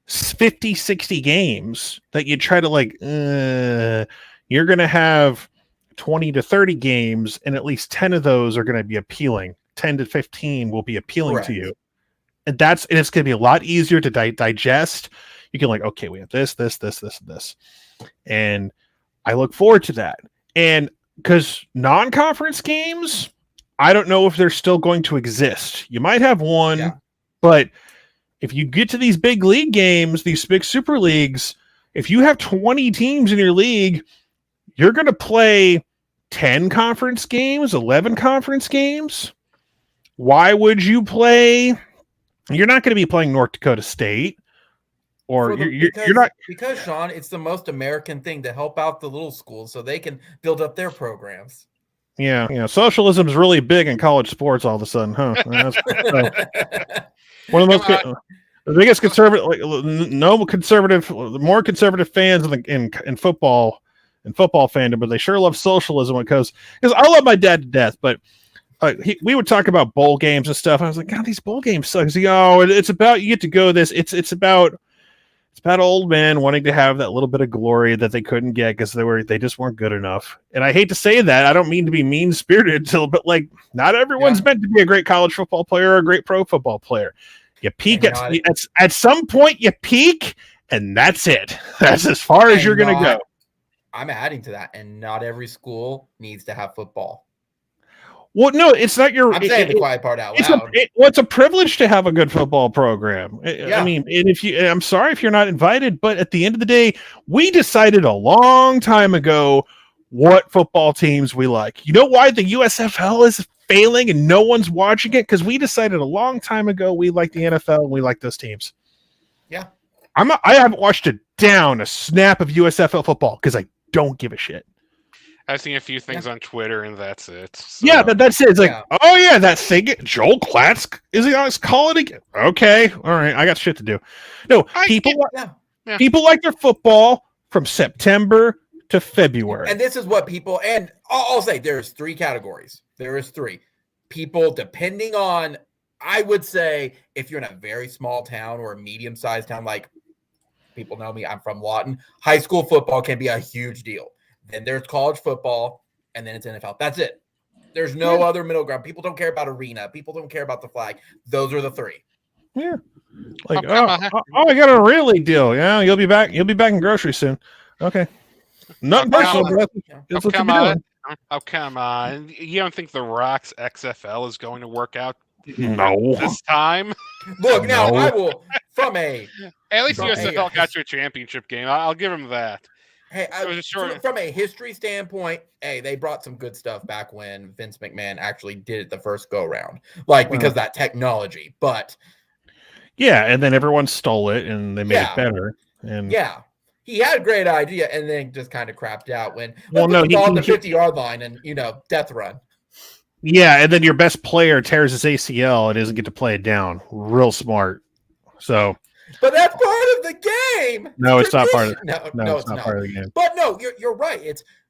50, 60 games that you try to, you're going to have 20 to 30 games, and at least 10 of those are going to be appealing. 10 to 15 will be appealing to you. And it's going to be a lot easier to digest. You can, okay, we have this, and this. And I look forward to that. And because non-conference games, I don't know if they're still going to exist. You might have one, but if you get to these big league games, these big super leagues, if you have 20 teams in your league, you're going to play 10 conference games, 11 conference games. Why would you play? You're not going to be playing North Dakota State. Or you're not, because Sean, it's the most American thing to help out the little schools so they can build up their programs. Yeah. Socialism is really big in college sports all of a sudden, huh? One of the biggest conservative, more conservative fans in football fandom, but they sure love socialism because I love my dad to death, but we would talk about bowl games and stuff. I was like, God, these bowl games suck. He's like, oh, it's about, you get to go this. It's about old men wanting to have that little bit of glory that they couldn't get because they just weren't good enough. And I hate to say that. I don't mean to be mean spirited, but like, not everyone's meant to be a great college football player or a great pro football player. You peak at some point. You peak, and that's it. That's as far as you're going to go. I'm adding to that, and not every school needs to have football. Well, no, it's not your. I'm saying the quiet part out loud. It's a privilege to have a good football program. I mean, and I'm sorry if you're not invited, but at the end of the day, we decided a long time ago what football teams we like. You know why the USFL is failing and no one's watching it? Because we decided a long time ago we like the NFL and we like those teams. Yeah, I haven't watched a snap of USFL football because I don't give a shit. I've seen a few things on Twitter, and that's it. So. Yeah, that's it. It's like, oh yeah, that thing. Joel Klatz is he on calling again? Okay, all right, I got shit to do. No, people like their football from September to February, and this is what people. And I'll say there's 3 categories. There is 3 people depending on. I would say if you're in a very small town or a medium-sized town, like people know me, I'm from Lawton. High school football can be a huge deal. Then there's college football, and then it's NFL. That's it. There's no other middle ground. People don't care about arena. People don't care about the flag. Those are the 3. Yeah. Like, I got a really deal. Yeah, you'll be back. You'll be back in grocery soon. Okay. Nothing personal. Come on. Oh, come on. You don't think the Rock's XFL is going to work out this time? Look, now I will, at least USFL got to a championship game. I'll give them that. Hey, from a history standpoint, they brought some good stuff back when Vince McMahon actually did it the first go round, because that technology. But and then everyone stole it and they made it better. And he had a great idea and then just kind of crapped out when he on the 50-yard line and death run. Yeah, and then your best player tears his ACL and doesn't get to play it down. Real smart. So. But that's part of the game. No, it's not part of no, it's not part of the game. But no, you're right.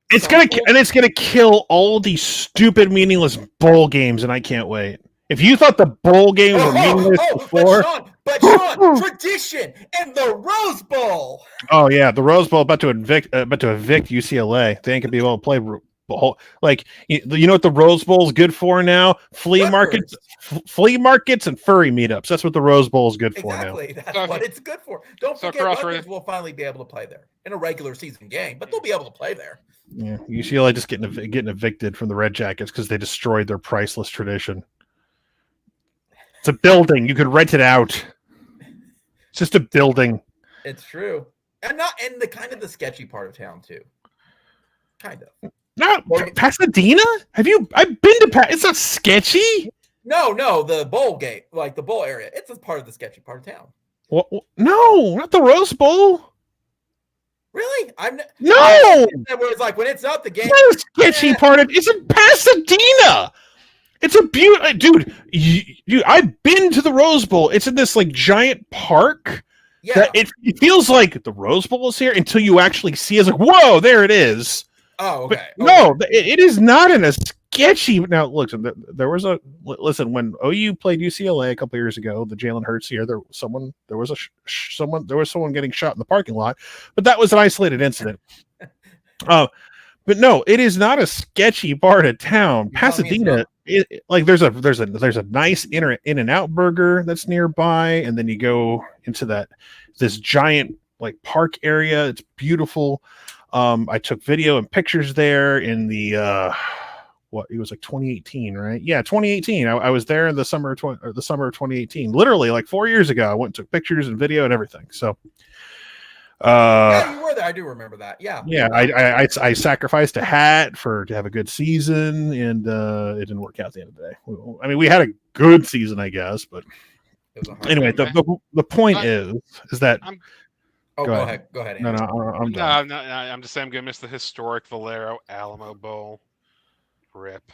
It's gonna kill all these stupid, meaningless bowl games, and I can't wait. If you thought the bowl games were meaningless before, but Sean, tradition and the Rose Bowl. Oh yeah, the Rose Bowl about to evict UCLA. They ain't gonna be able to play. Like you know what the Rose Bowl is good for now? Flea markets and furry meetups. That's what the Rose Bowl is good for now. Exactly, that's what it's good for. Don't forget, Rutgers will finally be able to play there in a regular season game, but they'll be able to play there. Yeah, UCLA just getting evicted from the Red Jackets because they destroyed their priceless tradition. It's a building. You could rent it out. It's just a building. It's true, and the kind of the sketchy part of town too. Kind of. Not Pasadena? I've been to it's not sketchy. No, the bowl gate, like the bowl area. It's a part of the sketchy part of town. Well, no, not the Rose Bowl. Really? No. Where it's like when it's up, the game. The sketchy part of it's in Pasadena. It's a beautiful dude. I've been to the Rose Bowl. It's in this like giant park. Yeah. That it feels like the Rose Bowl is here until you actually see it. It's like, whoa, there it is. Oh, okay. No, it is not in a sketchy. Now, look, there was when OU played UCLA a couple years ago, the Jalen Hurts year. There was someone getting shot in the parking lot, but that was an isolated incident. But no, it is not a sketchy part of town. Pasadena, there's a nice In-N-Out burger that's nearby, and then you go into this giant like park area. It's beautiful. I took video and pictures there in the it was like 2018, right? Yeah, 2018. I was there in the summer of 2018. Literally like 4 years ago. I went and took pictures and video and everything. So yeah, you were there. I do remember that. Yeah. Yeah, I sacrificed a hat to have a good season, and it didn't work out at the end of the day. I mean, we had a good season, I guess, but anyway, the point is that go ahead. No, I'm done. No, I'm just saying I'm gonna miss the historic Valero Alamo Bowl. Rip.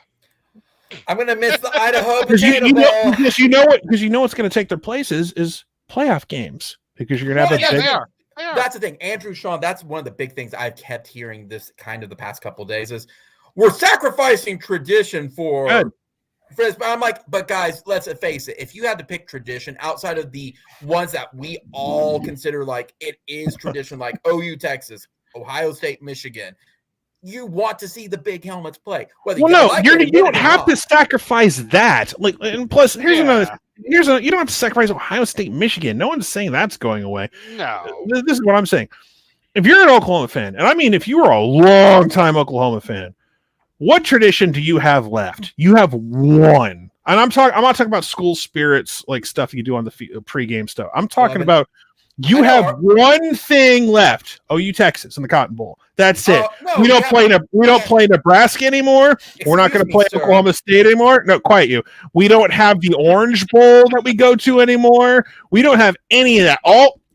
I'm gonna miss the Idaho Potato Bowl. Because you know what's gonna take their place is playoff games, because you're gonna have they are. That's the thing, Andrew, Sean. That's one of the big things I've kept hearing this kind of the past couple of days is we're sacrificing tradition for I'm like, but guys, let's face it. If you had to pick tradition outside of the ones that we all consider like it is tradition, like OU, Texas, Ohio State, Michigan, you want to see the big helmets play. Whether Well, you no, like you it don't have not. to sacrifice that. Like, and plus, you don't have to sacrifice Ohio State, Michigan. No one's saying that's going away. No. This is what I'm saying. If you're an Oklahoma fan, and I mean, if you are a long-time Oklahoma fan, what tradition do you have left? You have one. And I'm not talking about school spirits, like stuff you do on the pregame stuff. I'm talking about you have one thing left. OU Texas in the Cotton Bowl. That's it. No, we don't play Nebraska anymore. We're not going to play Oklahoma State anymore. No, quiet you. We don't have the Orange Bowl that we go to anymore. We don't have any of that.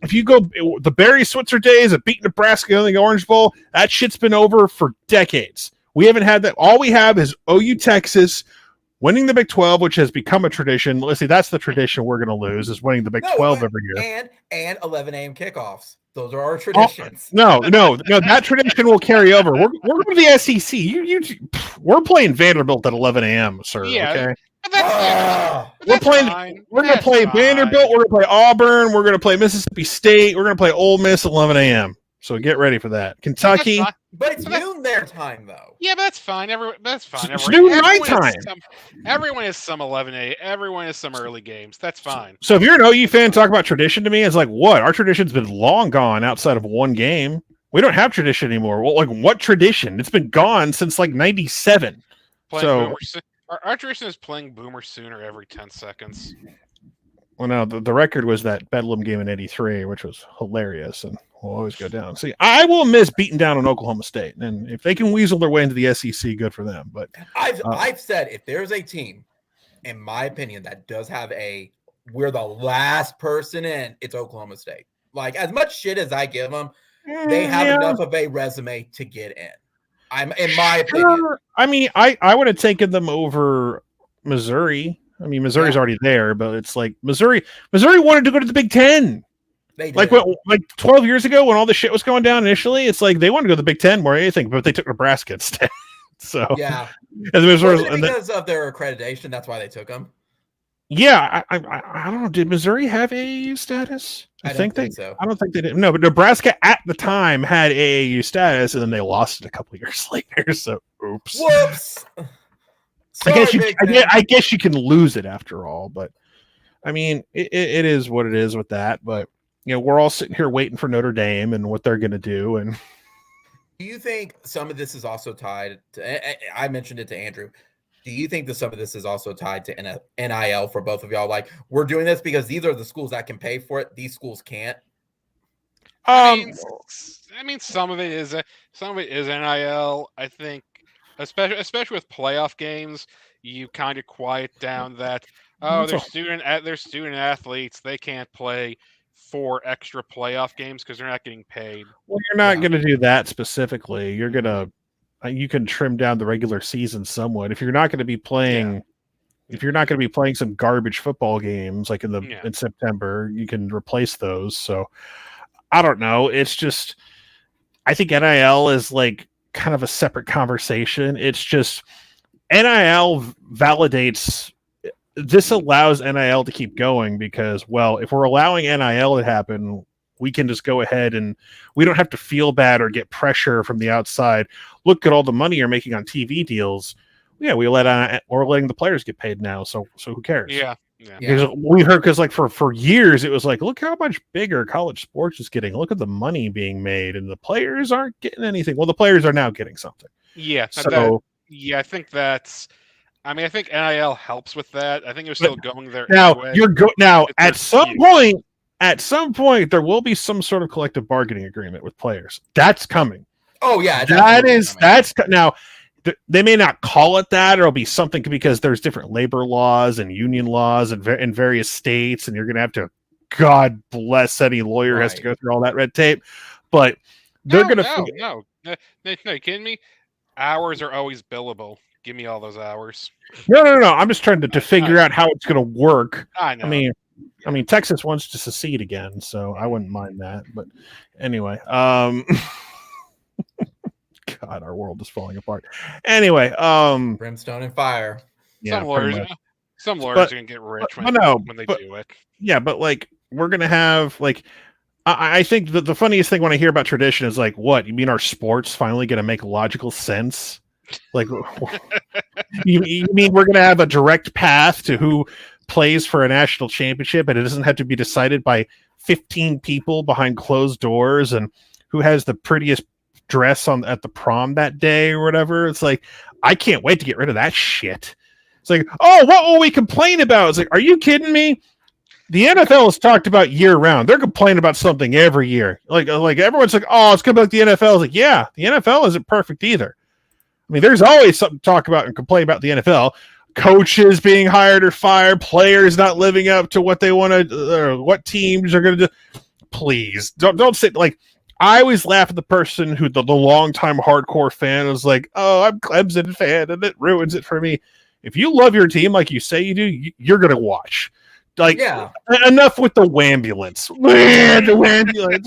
If you go the Barry Switzer days of beating Nebraska in the Orange Bowl, that shit's been over for decades. We haven't had that. All we have is OU Texas winning the Big 12, which has become a tradition. Let's see, that's the tradition we're going to lose, is winning the Big 12 every year. And 11 a.m. kickoffs. Those are our traditions. No, that tradition will carry over. We're going to the SEC. We're playing Vanderbilt at 11 a.m., sir. Yeah, okay. We're going to play Vanderbilt. We're going to play Auburn. We're going to play Mississippi State. We're going to play Ole Miss at 11 a.m. So get ready for that. Kentucky. But it's noon their time, though. Yeah, but that's fine. That's fine. It's noon my time. Everyone has some 11 a. Everyone has some early games. That's fine. So if you're an OU fan, talk about tradition to me. It's like, what? Our tradition's been long gone outside of one game. We don't have tradition anymore. Well, like, what tradition? It's been gone since like 97. Our tradition is playing Boomer Sooner every 10 seconds. Well, no, the record was that Bedlam game in '83, which was hilarious and will always go down. See, I will miss beating down on Oklahoma State, and if they can weasel their way into the SEC, good for them. But I've said if there's a team, in my opinion, that does have we're the last person in, it's Oklahoma State. Like, as much shit as I give them, they have enough of a resume to get in. In my opinion. I mean, I would have taken them over Missouri. I mean, Missouri's already there, but it's like Missouri wanted to go to the Big Ten. They did. Like 12 years ago when all the shit was going down initially, it's like they wanted to go to the Big Ten more than anything, but they took Nebraska instead. So yeah, because of their accreditation, that's why they took them. Yeah, I don't know. Did Missouri have AAU status? I don't think so. I don't think they did. No, but Nebraska at the time had AAU status, and then they lost it a couple of years later. So, oops. Whoops. Sorry, I guess you can lose it after all, but I mean, it is what it is with that. But we're all sitting here waiting for Notre Dame and what they're going to do. And do you think some of this is also tied to? I mentioned it to Andrew. Do you think that some of this is also tied to NIL for both of y'all? Like, we're doing this because these are the schools that can pay for it. These schools can't. I mean, some of it is NIL. I think, especially with playoff games, you kind of quiet down that they're student athletes. They can't play 4 extra playoff games because they're not getting paid. Well, you're not going to do that specifically. You're going to. You can trim down the regular season somewhat. If you're not going to be playing, some garbage football games like in September, you can replace those. So I don't know. It's just, I think NIL is like kind of a separate conversation. It's just NIL validates. This allows NIL to keep going because, well, if we're allowing NIL to happen, we can just go ahead and we don't have to feel bad or get pressure from the outside. Look at all the money you're making on TV deals. Yeah, we're letting the players get paid now. So who cares? Yeah. Because we heard, because like for years it was like, look how much bigger college sports is getting. Look at the money being made, and the players aren't getting anything. Well, the players are now getting something. Yeah. So I think that's. I mean, I think NIL helps with that. I think you're still going there. Now anyway. At some point, there will be some sort of collective bargaining agreement with players. That's coming. Oh yeah, now. They may not call it that, or it'll be something because there's different labor laws and union laws in various states, and you're going to have to. God bless any lawyer has to go through all that red tape, but they're going to. No, you kidding me? Hours are always billable. Give me all those hours. No. I'm just trying to figure out how it's going to work. I know. I mean, Texas wants to secede again, so I wouldn't mind that. But anyway, God, our world is falling apart. Anyway, brimstone and fire. Some pretty lawyers, much. some lawyers But- are gonna get rich but when no, they but- do it. Yeah, but like we're gonna have like I think that the funniest thing when I hear about tradition is like, what you mean our sports finally gonna make logical sense? Like, you mean we're gonna have a direct path to who plays for a national championship, and it doesn't have to be decided by 15 people behind closed doors, and who has the prettiest dress on at the prom that day or whatever? It's like I can't wait to get rid of that shit. It's like, oh, what will we complain about? It's like, are you kidding me? The NFL is talked about year round. They're complaining about something every year. Like everyone's like, oh, it's gonna be like the NFL. It's like, yeah, the NFL isn't perfect either. I mean, there's always something to talk about and complain about the NFL. Coaches being hired or fired, players not living up to what they want to, what teams are going to do. Please don't sit like. I always laugh at the person who the longtime hardcore fan is like, oh, I'm Clemson fan, and it ruins it for me. If you love your team like you say you do, you're going to watch. Like, enough with the wambulance. The wambulance.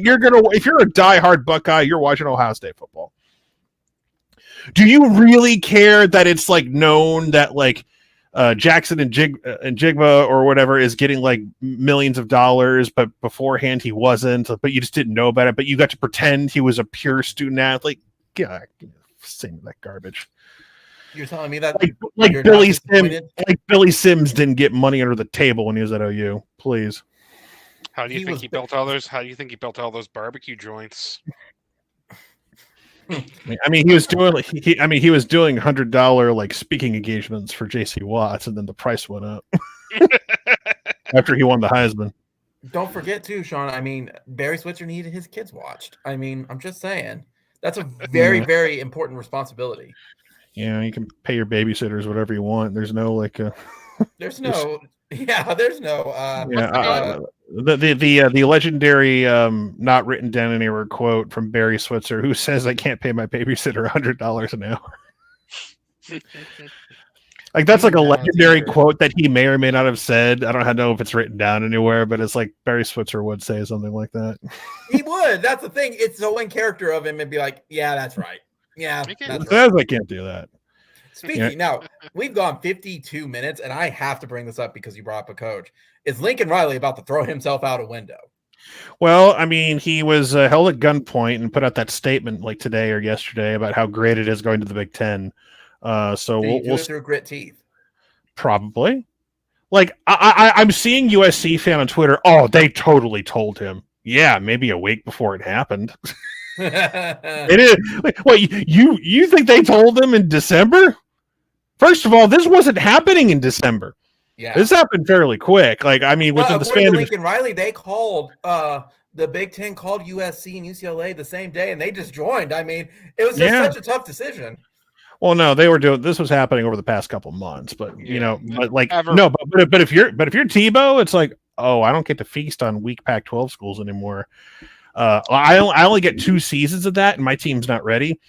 You're gonna. If you're a diehard Buckeye, you're watching Ohio State football. Do you really care that it's like known that like Jackson and Jigba or whatever is getting like millions of dollars, but beforehand he wasn't, but you just didn't know about it, but you got to pretend he was a pure student athlete? Yeah, same that garbage. You're telling me that like Billy Sims didn't get money under the table when he was at OU. Please. How do you think he built all those? How do you think he built all those barbecue joints? I mean, he was doing he was doing $100 like speaking engagements for JC Watts, and then the price went up after he won the Heisman. Don't forget too, Sean. I mean, Barry Switzer needed his kids watched. I mean, I'm just saying that's a very, very important responsibility. Yeah, you can pay your babysitters whatever you want. There's no like there's no the legendary not written down anywhere quote from Barry Switzer, who says I can't pay my babysitter $100 an hour. Like that's like a legendary quote that he may or may not have said. I don't know if it's written down anywhere, but it's like Barry Switzer would say something like that. He would. That's the thing. It's so in character of him and be like, yeah, that's right. Yeah, that's right. I can't do that. Speaking now, we've gone 52 minutes, and I have to bring this up because you brought up a coach. Is Lincoln Riley about to throw himself out a window? Well, I mean, he was held at gunpoint and put out that statement like today or yesterday about how great it is going to the Big Ten. So we'll do it through grit teeth. Probably. Like I'm seeing USC fan on Twitter. Oh, they totally told him. Yeah, maybe a week before it happened. It is. What you think they told him in December? First of all, this wasn't happening in December. Yeah, this happened fairly quick. Like I mean, within the span of Lincoln Riley, they called the Big Ten called USC and UCLA the same day, and they just joined. I mean, it was just such a tough decision. Well, no, they were doing this was happening over the past couple of months, but you know, but like no, but if you're Tebow, it's like, oh, I don't get to feast on weak Pac-12 schools anymore. I only get 2 seasons of that, and my team's not ready.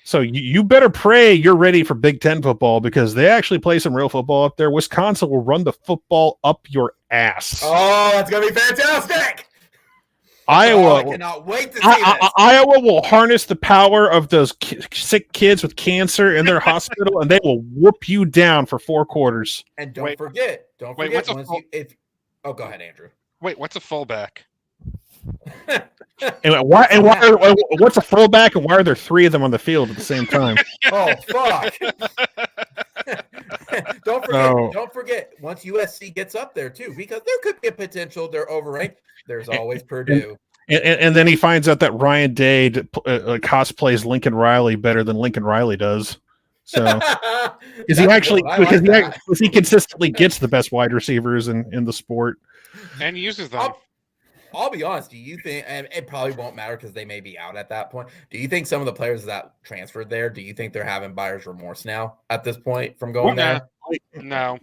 So you better pray you're ready for Big Ten football because they actually play some real football up there. Wisconsin will run the football up your ass. Oh, that's gonna be fantastic! Iowa, I cannot wait to see this. Iowa will harness the power of those sick kids with cancer in their hospital, and they will whoop you down for 4 quarters. And don't forget. Go ahead, Andrew. Wait, what's a fullback? And what's a fullback, and why are there 3 of them on the field at the same time? Oh, fuck. Don't forget, once USC gets up there, too, because there could be a potential they're overranked. There's always Purdue. And then he finds out that Ryan Day cosplays Lincoln Riley better than Lincoln Riley does. So because he consistently gets the best wide receivers in the sport. And uses them. I'll be honest. Do you think, and it probably won't matter because they may be out at that point. Do you think some of the players that transferred there, do you think they're having buyer's remorse now at this point from going there? No.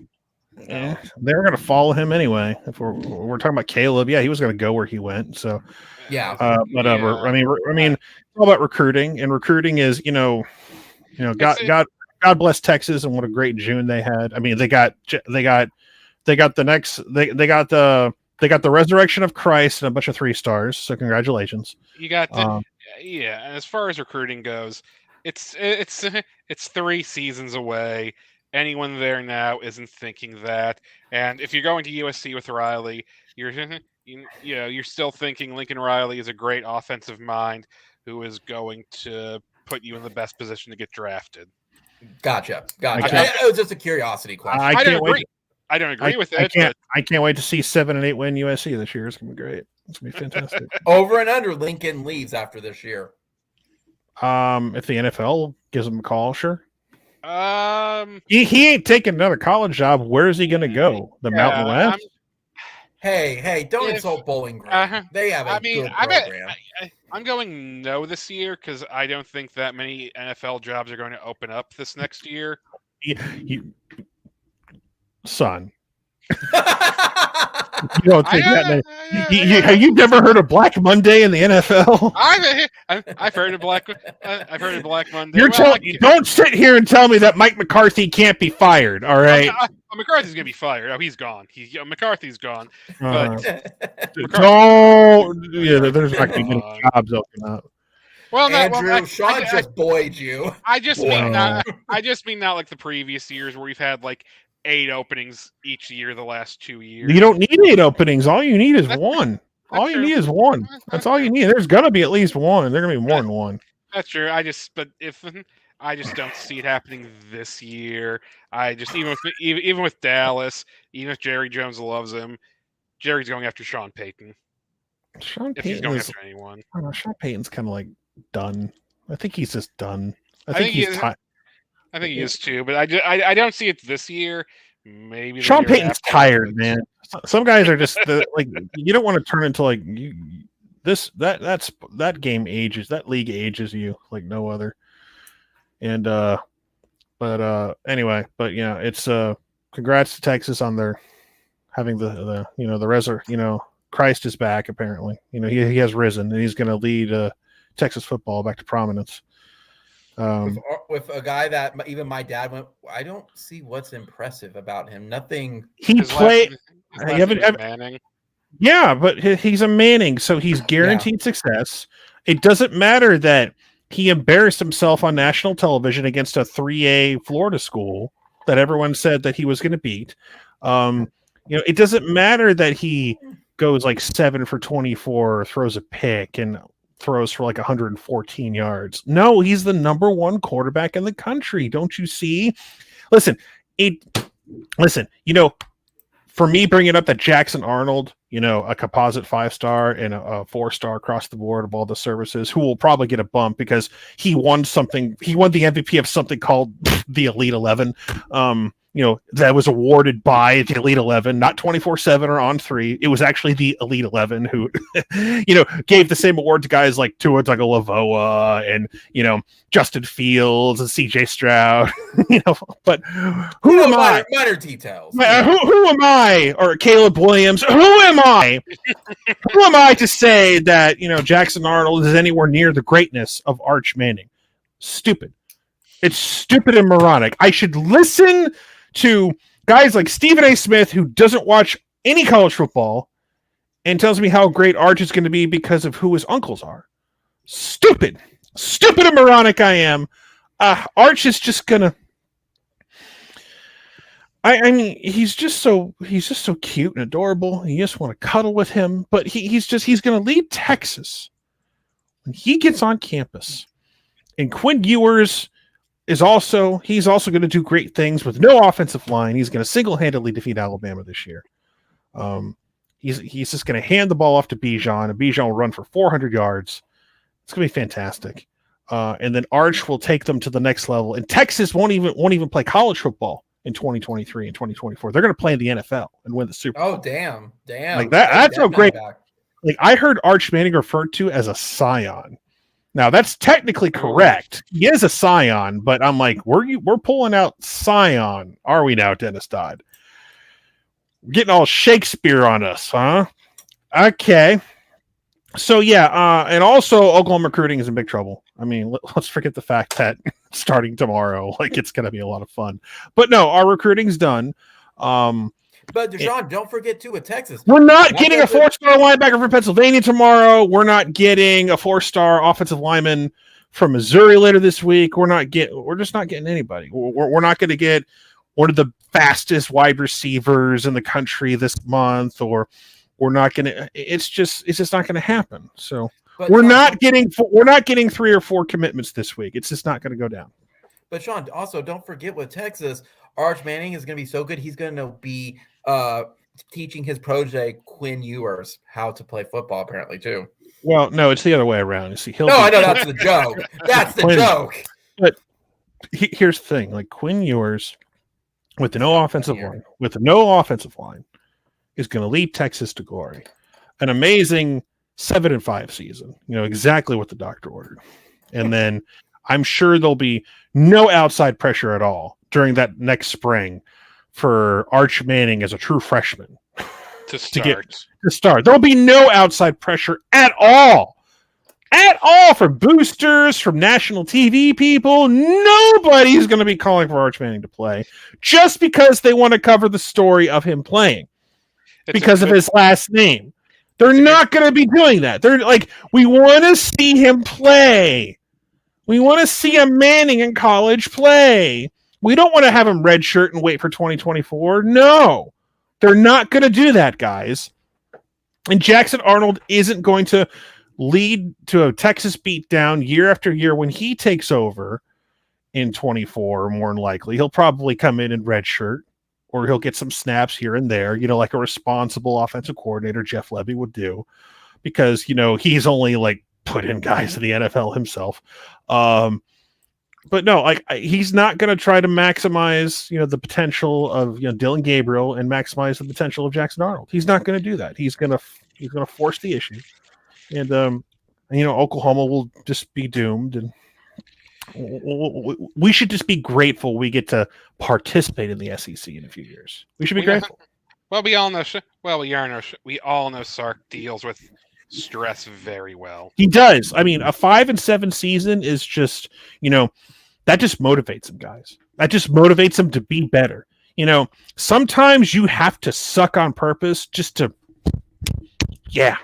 Yeah, they were going to follow him anyway. If we're talking about Caleb, yeah, he was going to go where he went. So yeah, whatever. I mean, it's all about recruiting, and recruiting is God bless Texas and what a great June they had. I mean, they got the resurrection of Christ and a bunch of 3 stars. So congratulations. You got and as far as recruiting goes, it's 3 seasons away. Anyone there now isn't thinking that. And if you're going to USC with Riley, you're still thinking Lincoln Riley is a great offensive mind who is going to put you in the best position to get drafted. Gotcha. It was just a curiosity question. I don't agree. I don't agree with it. I can't wait to see 7 and 8 win USC this year. It's gonna be great. It's gonna be fantastic. Over and under, Lincoln leaves after this year. If the NFL gives him a call, sure. He ain't taking another college job. Where is he gonna go? The Mountain West? Hey, don't insult Bowling Green. They have a good program. I'm going no this year because I don't think that many NFL jobs are going to open up this next year. Son. You don't think that? Have you never heard of Black Monday in the NFL? I've heard of Black. I've heard of Black Monday. Don't sit here and tell me that Mike McCarthy can't be fired. All right, McCarthy's gonna be fired. Oh, he's gone. McCarthy's gone. But don't. Yeah, there's not gonna be many jobs open up. Well, Andrew, Sean just buoyed you. I just mean not like the previous years where we've had like 8 openings each year the last 2 years. You don't need 8 openings. All you need is one. All you need is one. That's all you need. There's gonna be at least one. There's gonna be more than one. That's true. I just don't see it happening this year. I just even with Dallas, even if Jerry Jones loves him, Jerry's going after Sean Payton. If he's going after anyone. I don't know, Sean Payton's kind of like done. I think he's just done. I think he's tired. I think he is too, but I don't see it this year. Maybe Sean Payton's tired, man. Some guys are just like, you don't want to turn into like that game ages, that league ages you like no other. And anyway, but yeah, it's congrats to Texas on their having the Christ is back apparently. He has risen and he's going to lead Texas football back to prominence. With a guy that even my dad went, I don't see what's impressive about him. Nothing. He played. Manning. Yeah, but he's a Manning, so he's guaranteed success. It doesn't matter that he embarrassed himself on national television against a 3A Florida school that everyone said that he was going to beat. It doesn't matter that he goes like 7 for 24, throws a pick, and throws for like 114 yards. No, he's the number 1 quarterback in the country. Don't you see? Listen, for me bringing up that Jackson Arnold, a composite 5-star and a 4-star across the board of all the services, who will probably get a bump because he won something. He won the MVP of something called the Elite 11. That was awarded by the Elite 11, not 24/7 or on 3. It was actually the Elite 11 who, gave the same award to guys like Tua Tagovailoa and, Justin Fields and CJ Stroud, but who am I? Minor details. Who am I? Or Caleb Williams? Who am I? Who am I to say that, Jackson Arnold is anywhere near the greatness of Arch Manning? Stupid. It's stupid and moronic. I should listen to guys like Stephen A. Smith, who doesn't watch any college football and tells me how great Arch is going to be because of who his uncles are. Stupid and moronic I am. Arch is just going to, I mean, he's just so cute and adorable. You just want to cuddle with him, but he's going to lead Texas when he gets on campus. And Quinn Ewers he's also going to do great things with no offensive line. He's going to single-handedly defeat Alabama this year. He's just going to hand the ball off to Bijan, and Bijan will run for 400 yards. It's going to be fantastic. And then Arch will take them to the next level. And Texas won't even play college football in 2023 and 2024. They're going to play in the NFL and win the Super Bowl. Oh, damn. Like that's so great. Like I heard Arch Manning referred to as a scion. Now that's technically correct. He is a scion, but I'm like, we're pulling out scion. Are we now, Dennis Dodd? We're getting all Shakespeare on us, huh? Okay. So yeah, and also Oklahoma recruiting is in big trouble. I mean, let's forget the fact that starting tomorrow, like it's going to be a lot of fun. But no, our recruiting's done. But Deshaun, don't forget too with Texas. We're not getting a 4-star linebacker from Pennsylvania tomorrow. We're not getting a 4-star offensive lineman from Missouri later this week. We're just not getting anybody. We're not going to get one of the fastest wide receivers in the country this month, or we're not going to. It's just not going to happen. So we're not getting 3 or 4 commitments this week. It's just not going to go down. But Sean, also don't forget with Texas, Arch Manning is going to be so good. He's going to be teaching his protege Quinn Ewers how to play football, apparently too. Well, no, it's the other way around. You see, I know that's the joke. That's the joke. But here's the thing: like Quinn Ewers, with no offensive line, is going to lead Texas to glory. An amazing 7-5 season. You know exactly what the doctor ordered, and then I'm sure there'll be no outside pressure at all during that next spring for Arch Manning as a true freshman to start. To start. There'll be no outside pressure at all from boosters, from national TV people. Nobody's going to be calling for Arch Manning to play just because they want to cover the story of him playing because of his last name. They're not going to be doing that. They're like, we want to see him play. We want to see a Manning in college play. We don't want to have him redshirt and wait for 2024. No, they're not going to do that, guys. And Jackson Arnold isn't going to lead to a Texas beatdown year after year when he takes over in 24. More than likely, he'll probably come in redshirt, or he'll get some snaps here and there, like a responsible offensive coordinator Jeff Lebby would do, because, he's only like put in guys in the NFL himself. But no, he's not going to try to maximize, the potential of, Dylan Gabriel and maximize the potential of Jackson Arnold. He's not going to do that. He's going to force the issue. And Oklahoma will just be doomed, and we should just be grateful we get to participate in the SEC in a few years. We should be grateful. Well, we all know. We all know Sark deals with stress very well. He does. I mean, a 5-7 season is just, that just motivates him, guys. That just motivates him to be better. Sometimes you have to suck on purpose just to, yeah.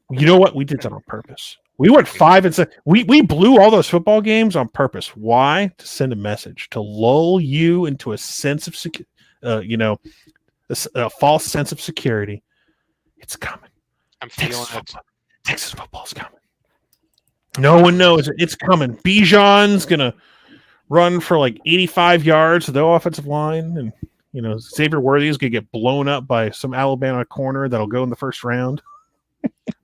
You know what? We did that on purpose. We went 5-7. We blew all those football games on purpose. Why? To send a message, to lull you into a sense of a false sense of security. It's coming. I'm feeling it. Texas football's coming. No one knows it. It's coming. Bijan's gonna run for like 85 yards to the offensive line, and Xavier Worthy is gonna get blown up by some Alabama corner that'll go in the first round.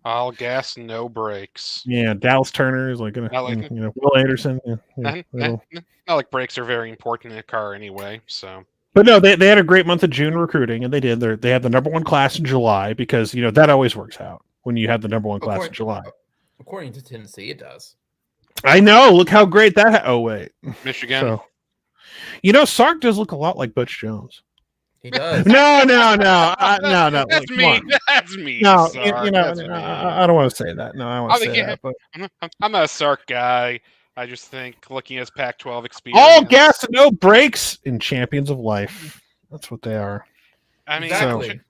All gas, no brakes. Yeah, Dallas Turner is Will Anderson. Not like brakes are very important in a car anyway. So, but no, they had a great month of June recruiting, and they did. They had the number 1 class in July because that always works out when you have the number 1 class in July. According to Tennessee, it does. I know. Look how great that. Oh wait, Michigan. So, Sark does look a lot like Butch Jones. He does. No. No. That's me. That's me. No, Sark. I don't want to say that. No, I don't want to say that. But I'm not a Sark guy. I just think looking at his Pac-12 experience. All gas and no brakes in champions of life. That's what they are. I mean, exactly.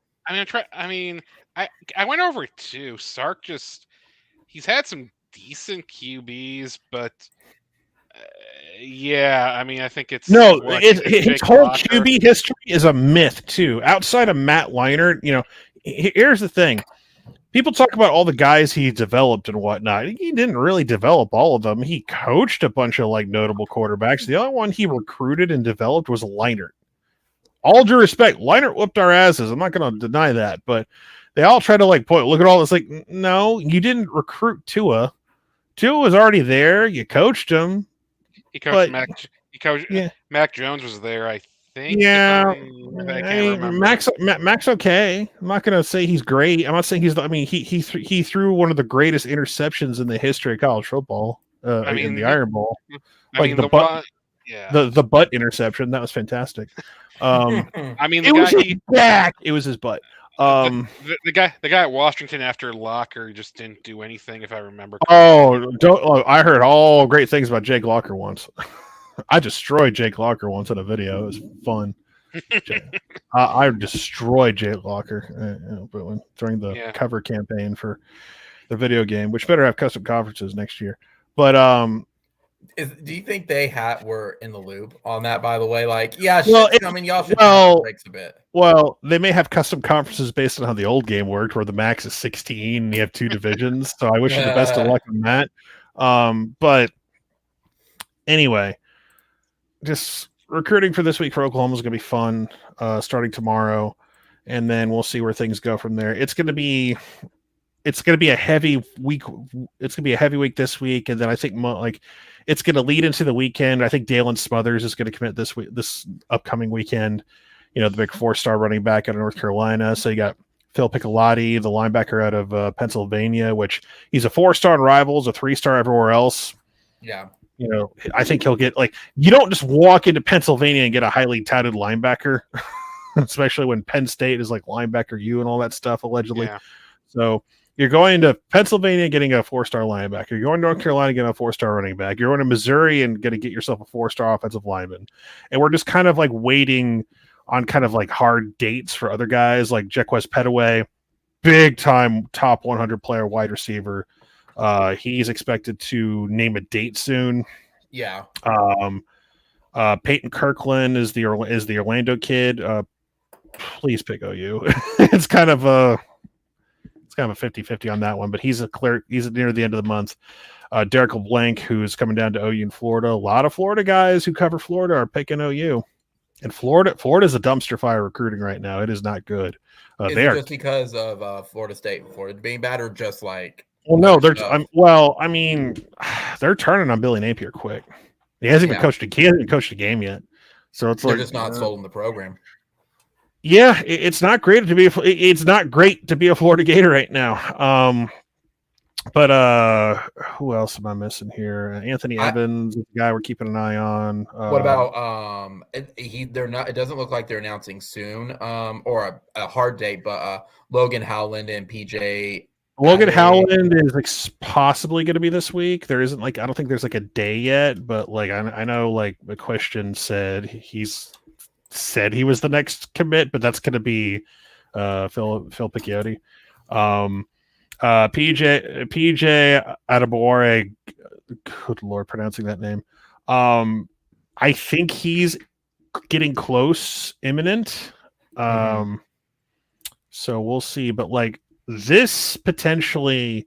I went over it too. Sark he's had some decent QBs, but I think it's his whole QB history is a myth too. Outside of Matt Leinart, here's the thing: people talk about all the guys he developed and whatnot. He didn't really develop all of them. He coached a bunch of notable quarterbacks. The only one he recruited and developed was Leinart. All due respect, Leinart whooped our asses. I'm not going to deny that, but they all try to look at all this. No, you didn't recruit Tua. Tua was already there. You coached him. He coached Mac Jones was there, I think. Yeah, I can't remember. Mac's okay. I'm not going to say he's great. I'm not saying he's. I mean, he threw one of the greatest interceptions in the history of college football. In the Iron Bowl, the butt interception that was fantastic. It was his butt. The guy at Washington after Locker just didn't do anything, if I remember correctly. I heard all great things about Jake Locker once. I destroyed Jake Locker once in a video. It was fun. I destroyed Jake Locker during the cover campaign for the video game, which better have custom conferences next year. But Do you think they were in the loop on that? By the way, like, yeah, Well, shit's coming. Y'all should take breaks a bit. Well, they may have custom conferences based on how the old game worked, where the max is 16 and you have 2 divisions. So I wish you the best of luck on that. But anyway, just recruiting for this week for Oklahoma is going to be fun, starting tomorrow, and then we'll see where things go from there. It's going to be a heavy week. It's going to be a heavy week this week, and then I think it's going to lead into the weekend. I think Dalen Smothers is going to commit this upcoming weekend. You know, the big 4-star running back out of North Carolina. So you got Phil Piccolotti, the linebacker out of Pennsylvania, which he's a 4-star in Rivals, a 3-star everywhere else. Yeah. You know, I think he'll get you don't just walk into Pennsylvania and get a highly touted linebacker, especially when Penn State is like linebacker U and all that stuff, allegedly. Yeah. So you're going to Pennsylvania getting a 4-star linebacker. You're going to North Carolina getting a 4-star running back. You're going to Missouri and going to get yourself a 4-star offensive lineman. And we're just kind of waiting on kind of hard dates for other guys like Jaquez Petaway, big time top 100 player wide receiver. He's expected to name a date soon. Yeah. Peyton Kirkland is the Orlando kid. Please pick OU. It's kind of a 50-50 on that one, but he's near the end of the month. Derek LeBlanc, who's coming down to OU in Florida. A lot of Florida guys who cover Florida are picking OU. And Florida's a dumpster fire recruiting right now. It is not good. Is it just because of Florida State and Florida being bad, or just like? Well, no, they're they're turning on Billy Napier quick. He hasn't even coached a game yet, so they're just not sold in the program. Yeah, it's not great to be a Florida Gator right now. But who else am I missing here? Anthony Evans is the guy we're keeping an eye on. What about it doesn't look like they're announcing soon, or a hard date, but Logan Howland and PJ. Logan Howland is possibly going to be this week. There isn't I don't think there's a day yet, but I know the question said he was the next commit, but that's going to be Phil Picciotti. PJ Adebawore, good Lord, pronouncing that name. I think he's getting close, imminent. So we'll see. But this potentially,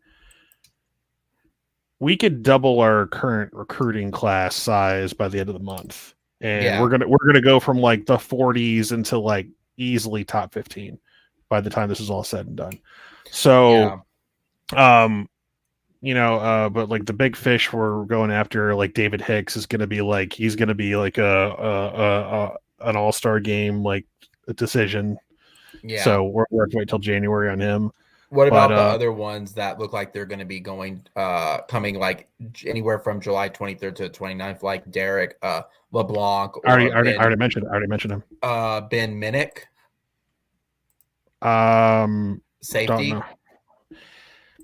we could double our current recruiting class size by the end of the month, and we're gonna go from the 40s into easily top 15 by the time this is all said and done. So. But the big fish we're going after, David Hicks, is going to be he's going to be an all-star game a decision. Yeah. So we're going to wait till January on him. What about the other ones that look like they're going to be coming anywhere from July 23rd to 29th, like Derek LeBlanc? I already mentioned him. Ben Minnick. Safety. Don't know.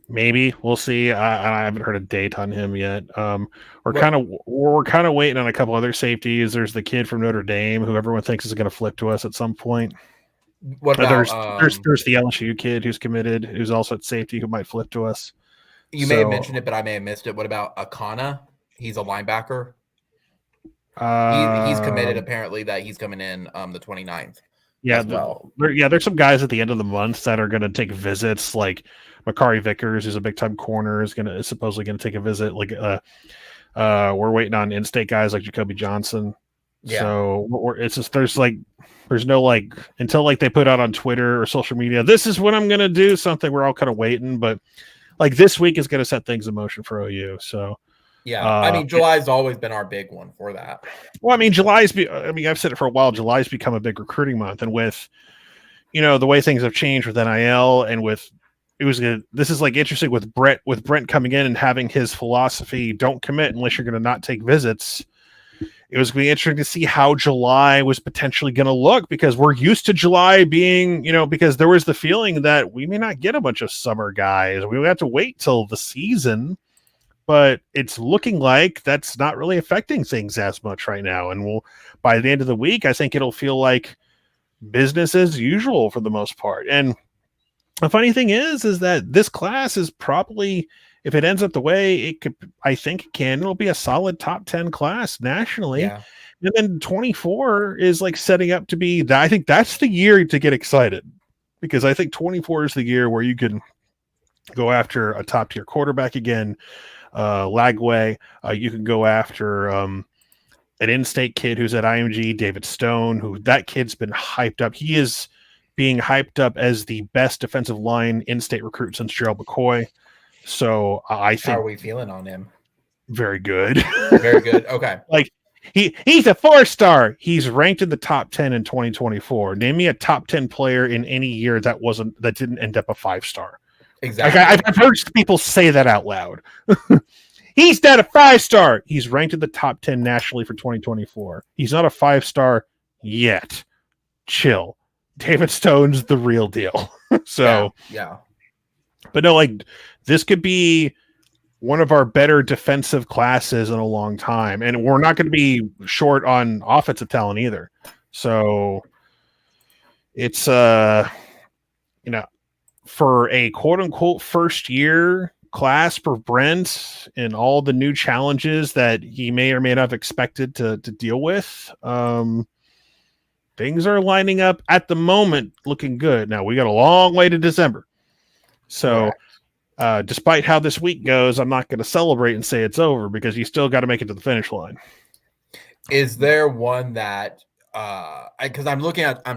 Maybe we'll see. I haven't heard a date on him yet. We're kind of waiting on a couple other safeties. There's the kid from Notre Dame who everyone thinks is going to flip to us at some point. What about there's the LSU kid who's committed, who's also at safety, who might flip to us. You may have mentioned it, but I may have missed it. What about Akana? He's a linebacker. He's committed apparently that he's coming in the 29th. Yeah, there's some guys at the end of the month that are going to take visits, like Makari Vickers, who's a big time corner, is supposedly going to take a visit. We're waiting on in-state guys like Jacoby Johnson. Yeah. So it's just there's no until they put out on Twitter or social media, this is when I'm going to do something. We're all kind of waiting, but this week is going to set things in motion for OU. So. Yeah, July's always been our big one for that. Well, I've said it for a while. July's become a big recruiting month, and with, the way things have changed with NIL and this is interesting with Brent coming in and having his philosophy: don't commit unless you're going to not take visits. It was going to be interesting to see how July was potentially going to look, because we're used to July being, because there was the feeling that we may not get a bunch of summer guys. We would have to wait till the season. But it's looking like that's not really affecting things as much right now. And by the end of the week, I think it'll feel like business as usual for the most part. And the funny thing is that this class is probably, if it ends up the way it could, I think it can. It'll be a solid top 10 class nationally. Yeah. And then 24 is like setting up to be that. I think that's the year to get excited, because I think 24 is the year where you can go after a top tier quarterback again. Lagway. You can go after an in-state kid who's at IMG, David Stone, who that kid's been hyped up. He is being hyped up as the best defensive line in-state recruit since Gerald McCoy. So I think, how are we feeling on him? Very good. Very good. Okay. Like he's a 4-star. He's ranked in the top 10 in 2024. Name me a top 10 player in any year that didn't end up a 5-star. Exactly. Like I've heard people say that out loud. He's not a 5-star. He's ranked in the top 10 nationally for 2024. He's not a 5-star yet. Chill. David Stone's the real deal. So yeah. But no, like this could be one of our better defensive classes in a long time, and we're not going to be short on offensive talent either. So it's for a quote unquote first year class for Brent and all the new challenges that he may or may not have expected to deal with. Things are lining up at the moment, looking good. Now we got a long way to December. So despite how this week goes, I'm not going to celebrate and say it's over, because you still got to make it to the finish line. Is there one that because I'm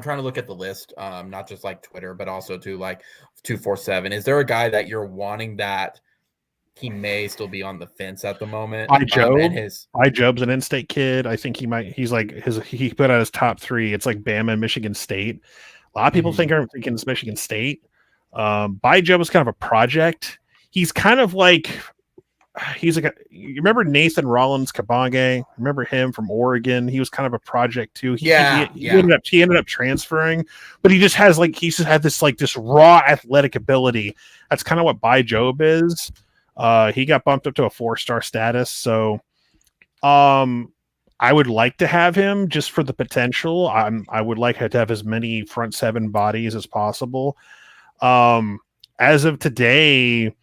trying to look at the list, not just like Twitter, but also to like 247. Is there a guy that you're wanting that he may still be on the fence at the moment? Job's an in-state kid. I think he put out his top 3. It's like Bama and Michigan State. A lot of people think it's Michigan State. Job is kind of a project. He's kind of like, you remember Nathan Rollins Kabage? Remember him from Oregon? He was kind of a project too. He ended up transferring, but he just had this raw athletic ability. That's kind of what Job is. He got bumped up to a 4-star status. So, I would like to have him just for the potential. I would like to have as many front 7 bodies as possible. As of today,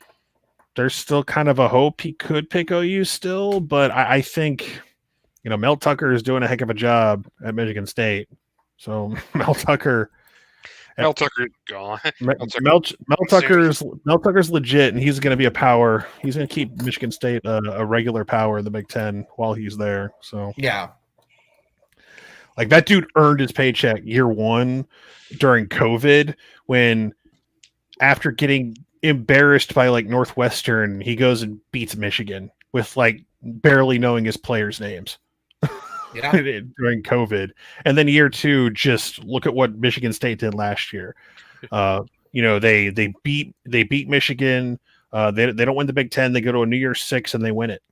there's still kind of a hope he could pick OU still, but I think, Mel Tucker is doing a heck of a job at Michigan State. So Mel Tucker's gone. Mel Tucker's legit, and he's going to be a power. He's going to keep Michigan State a regular power in the Big Ten while he's there. So yeah, like that dude earned his paycheck year 1 during COVID, when after getting embarrassed by like Northwestern, he goes and beats Michigan with like barely knowing his players' names. During COVID. And then year 2, just look at what Michigan State did last year. They beat Michigan. They don't win the Big Ten. They go to a New Year's 6 and they win it.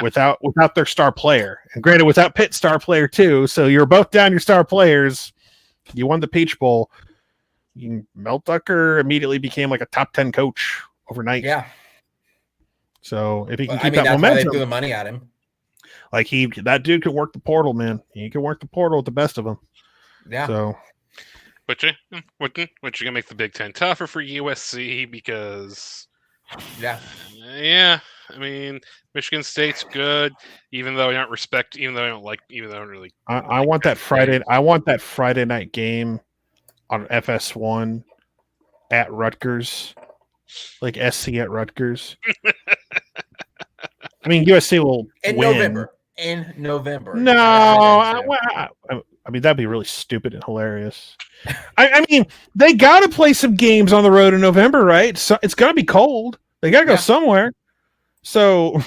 Without their star player. And granted, without Pitt's star player too. So you're both down your star players. You won the Peach Bowl. Mel Tucker immediately became like a top 10 coach overnight. Yeah. So if he can keep that momentum, why they threw the money at him. Like that dude could work the portal, man. He can work the portal with the best of them. Yeah. So, but you gonna make the Big Ten tougher for USC because, yeah. I mean, Michigan State's good, even though I don't really. I want that Friday. I want that Friday night game on FS1 at Rutgers, like SC at Rutgers. I mean, USC will win. In November. No, I mean, that'd be really stupid and hilarious. I mean, they got to play some games on the road in November, right? So it's going to be cold. They got to go somewhere. So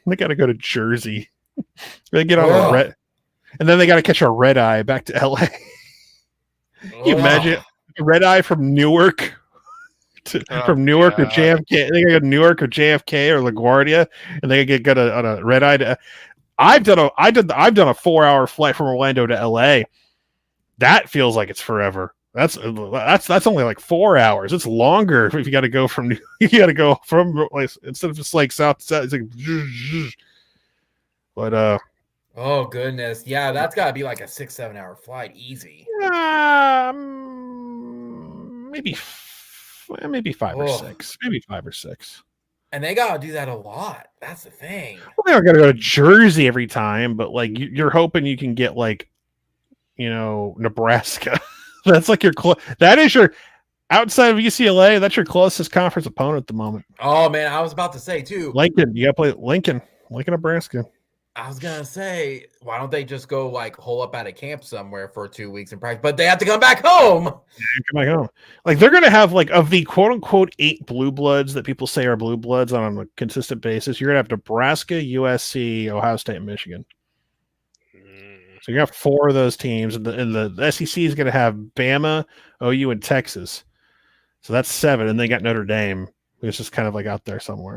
they got to go to Jersey. They get on a red, and then they got to catch a red eye back to LA. Can you imagine a red eye from Newark? From Newark or JFK, they got Newark or JFK or LaGuardia, and they get on a red eye. I've done a 4-hour flight from Orlando to LA. That feels like it's forever. That's only like 4 hours. It's longer if you got to go from like, instead of just like south to south. It's like, but oh goodness, yeah, that's got to be like a 6-7 hour flight, easy. Maybe 5 or 6. Maybe 5 or 6. And they got to do that a lot. That's the thing. Well, they don't got to go to Jersey every time, but like you're hoping you can get like, Nebraska. That's like that is your outside of UCLA. That's your closest conference opponent at the moment. Oh man, I was about to say too. Lincoln, you got to play Lincoln, Nebraska. I was gonna say, why don't they just go like hole up at a camp somewhere for 2 weeks and practice? But they have to come back home. Come back home. Like they're gonna have like of the quote unquote 8 blue bloods that people say are blue bloods on a consistent basis. You're gonna have Nebraska, USC, Ohio State, and Michigan. So you have 4 of those teams, and the SEC is gonna have Bama, OU, and Texas. So that's 7, and they got Notre Dame, who's just kind of like out there somewhere,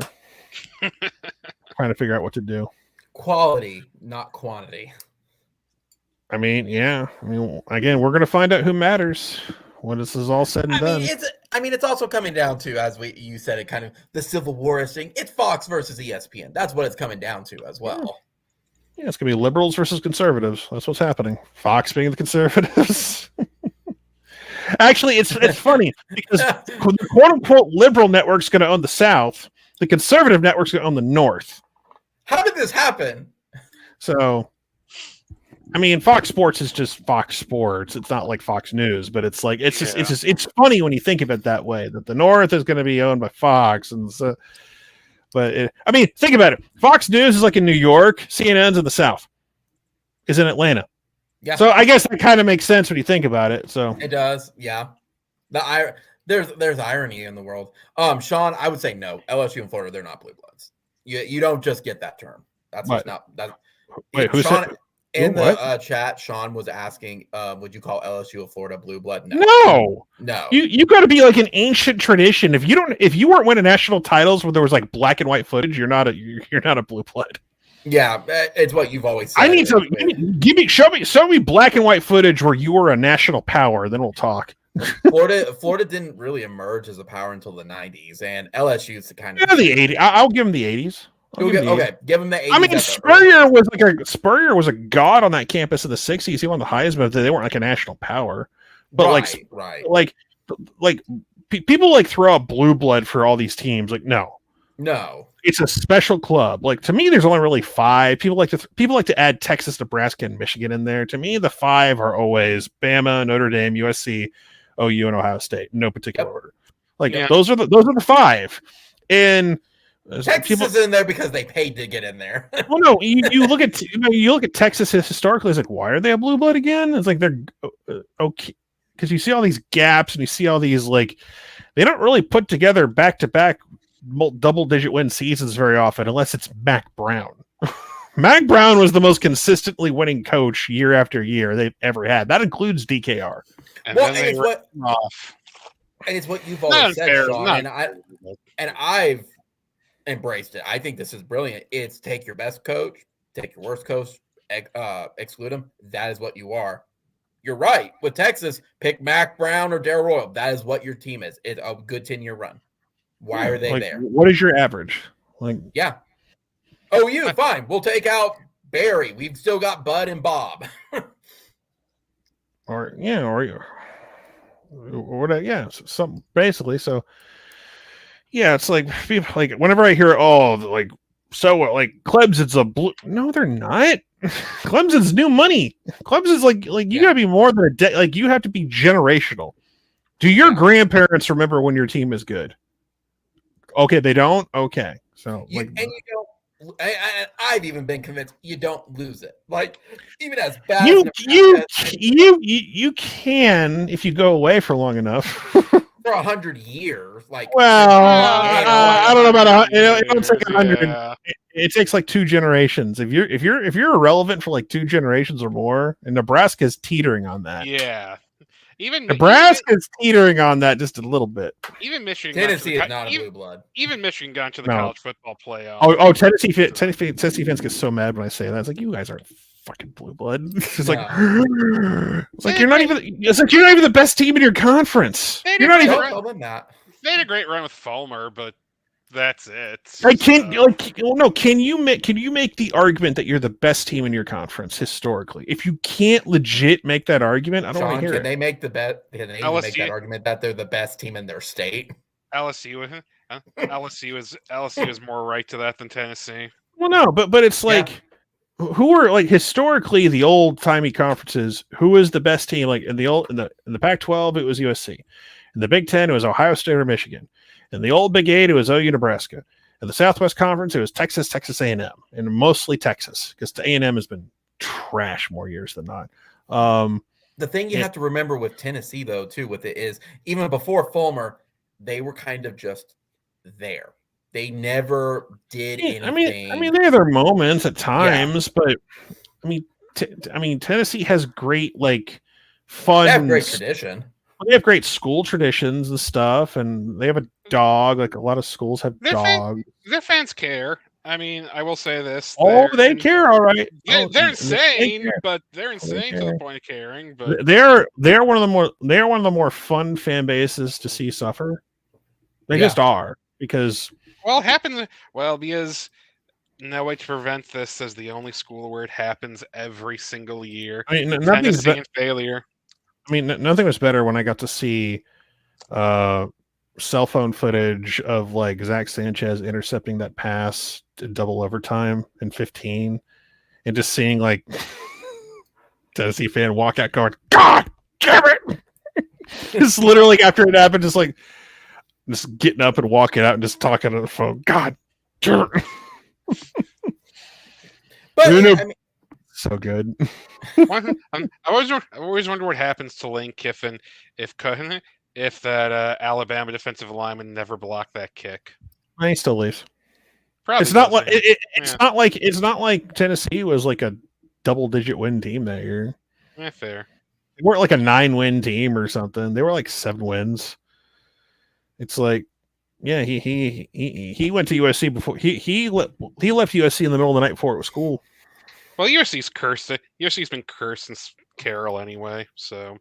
trying to figure out what to do. Quality, not quantity. I mean, yeah. Again, we're going to find out who matters when this is all said and done. It's also coming down to, as you said, it kind of the Civil War thing. It's Fox versus ESPN. That's what it's coming down to as well. Yeah, it's going to be liberals versus conservatives. That's what's happening. Fox being the conservatives. Actually, it's funny because the quote-unquote liberal network's going to own the South. The conservative network's going to own the North. How did this happen? So, Fox Sports is just Fox Sports. It's not like Fox News, but it's like it's funny when you think of it that way. That the North is going to be owned by Fox, and so. But think about it. Fox News is like in New York. CNN's in the South. Is in Atlanta. Yeah. So I guess that kind of makes sense when you think about it. So it does. Yeah. There's irony in the world. Sean, I would say no. LSU and Florida, they're not blue bloods. You don't just get that term. That's just not that. Wait, who Sean, said? In the chat, Sean was asking, would you call LSU a Florida blue blood? No. You got to be like an ancient tradition. If you weren't winning national titles where there was like black and white footage, you're not a blue blood. Yeah, it's what you've always said. I need to show me black and white footage where you were a national power. Then we'll talk. Florida didn't really emerge as a power until the 90s, and LSU's the kind of the 80s. I'll give them the 80s. Give them the 80s. Spurrier was a god on that campus in the 60s. He won the Heisman, but they weren't like a national power. But people like throw out blue blood for all these teams. Like no, it's a special club. Like to me, there's only really 5. People like to add Texas, Nebraska, and Michigan in there. To me, the 5 are always Bama, Notre Dame, USC, OU, and Ohio State, in no particular order. Those are the 5. And Texas is in there because they paid to get in there. Well, no, you look at Texas historically. It's like, why are they a blue blood again? It's like they're okay because you see all these gaps and you see all these like they don't really put together back to back double-digit win seasons very often, unless it's Mac Brown. Mac Brown was the most consistently winning coach year after year they've ever had. That includes DKR. And it's what you've always said, Sean, and I've embraced it. I think this is brilliant. It's take your best coach, take your worst coach, exclude him. That is what you are. You're right. With Texas, pick Mac Brown or Darrell Royal. That is what your team is. It's a good 10-year run. Why are they there? What is your average? OU, fine. We'll take out Barry. We've still got Bud and Bob. Some basically. So yeah, it's like people like whenever I hear Clemson's a blue. No, they're not. Clemson's new money. Clemson's like you gotta be more than you have to be generational. Do your grandparents remember when your team is good? Okay, they don't. Okay, so you don't. I've even been convinced you don't lose it. Like even as bad. You can if you go away for long enough. For 100 years, I don't know about it don't take 100. Yeah. It takes like 2 generations. If you're irrelevant for like 2 generations or more, and Nebraska's teetering on that. Yeah. Nebraska's teetering on that just a little bit. Even Michigan. Tennessee is not a blue blood. Even Michigan got to the college football playoff. Tennessee fans get so mad when I say that. It's like you guys aren't fucking blue blood. It's like you're not even. It's like you're not even the best team in your conference. You're not even. They had a great run with Fulmer, but that's it. Can you make the argument that you're the best team in your conference historically? If you can't legit make that argument, I don't want to hear it. Can they make the bet? Can they even make that argument that they're the best team in their state? LSU, LSU is more right to that than Tennessee. Well, no, but it's like who were like historically the old timey conferences? Who was the best team? Like in the Pac-12, it was USC. In the Big Ten, it was Ohio State or Michigan. In the old Big Eight, it was OU, Nebraska. In the Southwest Conference, it was Texas A&M, and mostly Texas because A&M has been trash more years than not. The thing you have to remember with Tennessee, though, too, with it is even before Fulmer, they were kind of just there. They never did anything. I mean, they have their moments at times, but I mean, Tennessee has great like fun. They have great tradition. They have great school traditions and stuff, and they have a dog. Like a lot of schools have dogs. Their fans care. I mean, I will say this. They care, all right. They're insane, but they're insane to the point of caring. But they're one of the more fun fan bases to see suffer. They just are because because no way to prevent this as the only school where it happens every single year. I mean, nothing's failure. I mean, nothing was better when I got to see cell phone footage of like Zach Sanchez intercepting that pass to double overtime in 15 and just seeing like Tennessee fan walk out going, God damn it! Just literally after it happened, just getting up and walking out and just talking on the phone. God damn it! But I mean, so good. I always wonder what happens to Lane Kiffin if that Alabama defensive lineman never blocked that kick. He still leaves. Probably it's not like it's not like Tennessee was like a double-digit win team that year. Yeah, fair. They weren't like a 9-win team or something. They were like 7 wins. It's like, yeah, he went to USC before he left USC in the middle of the night before it was cool. Well, USC's cursed. USC's been cursed since Carroll anyway, so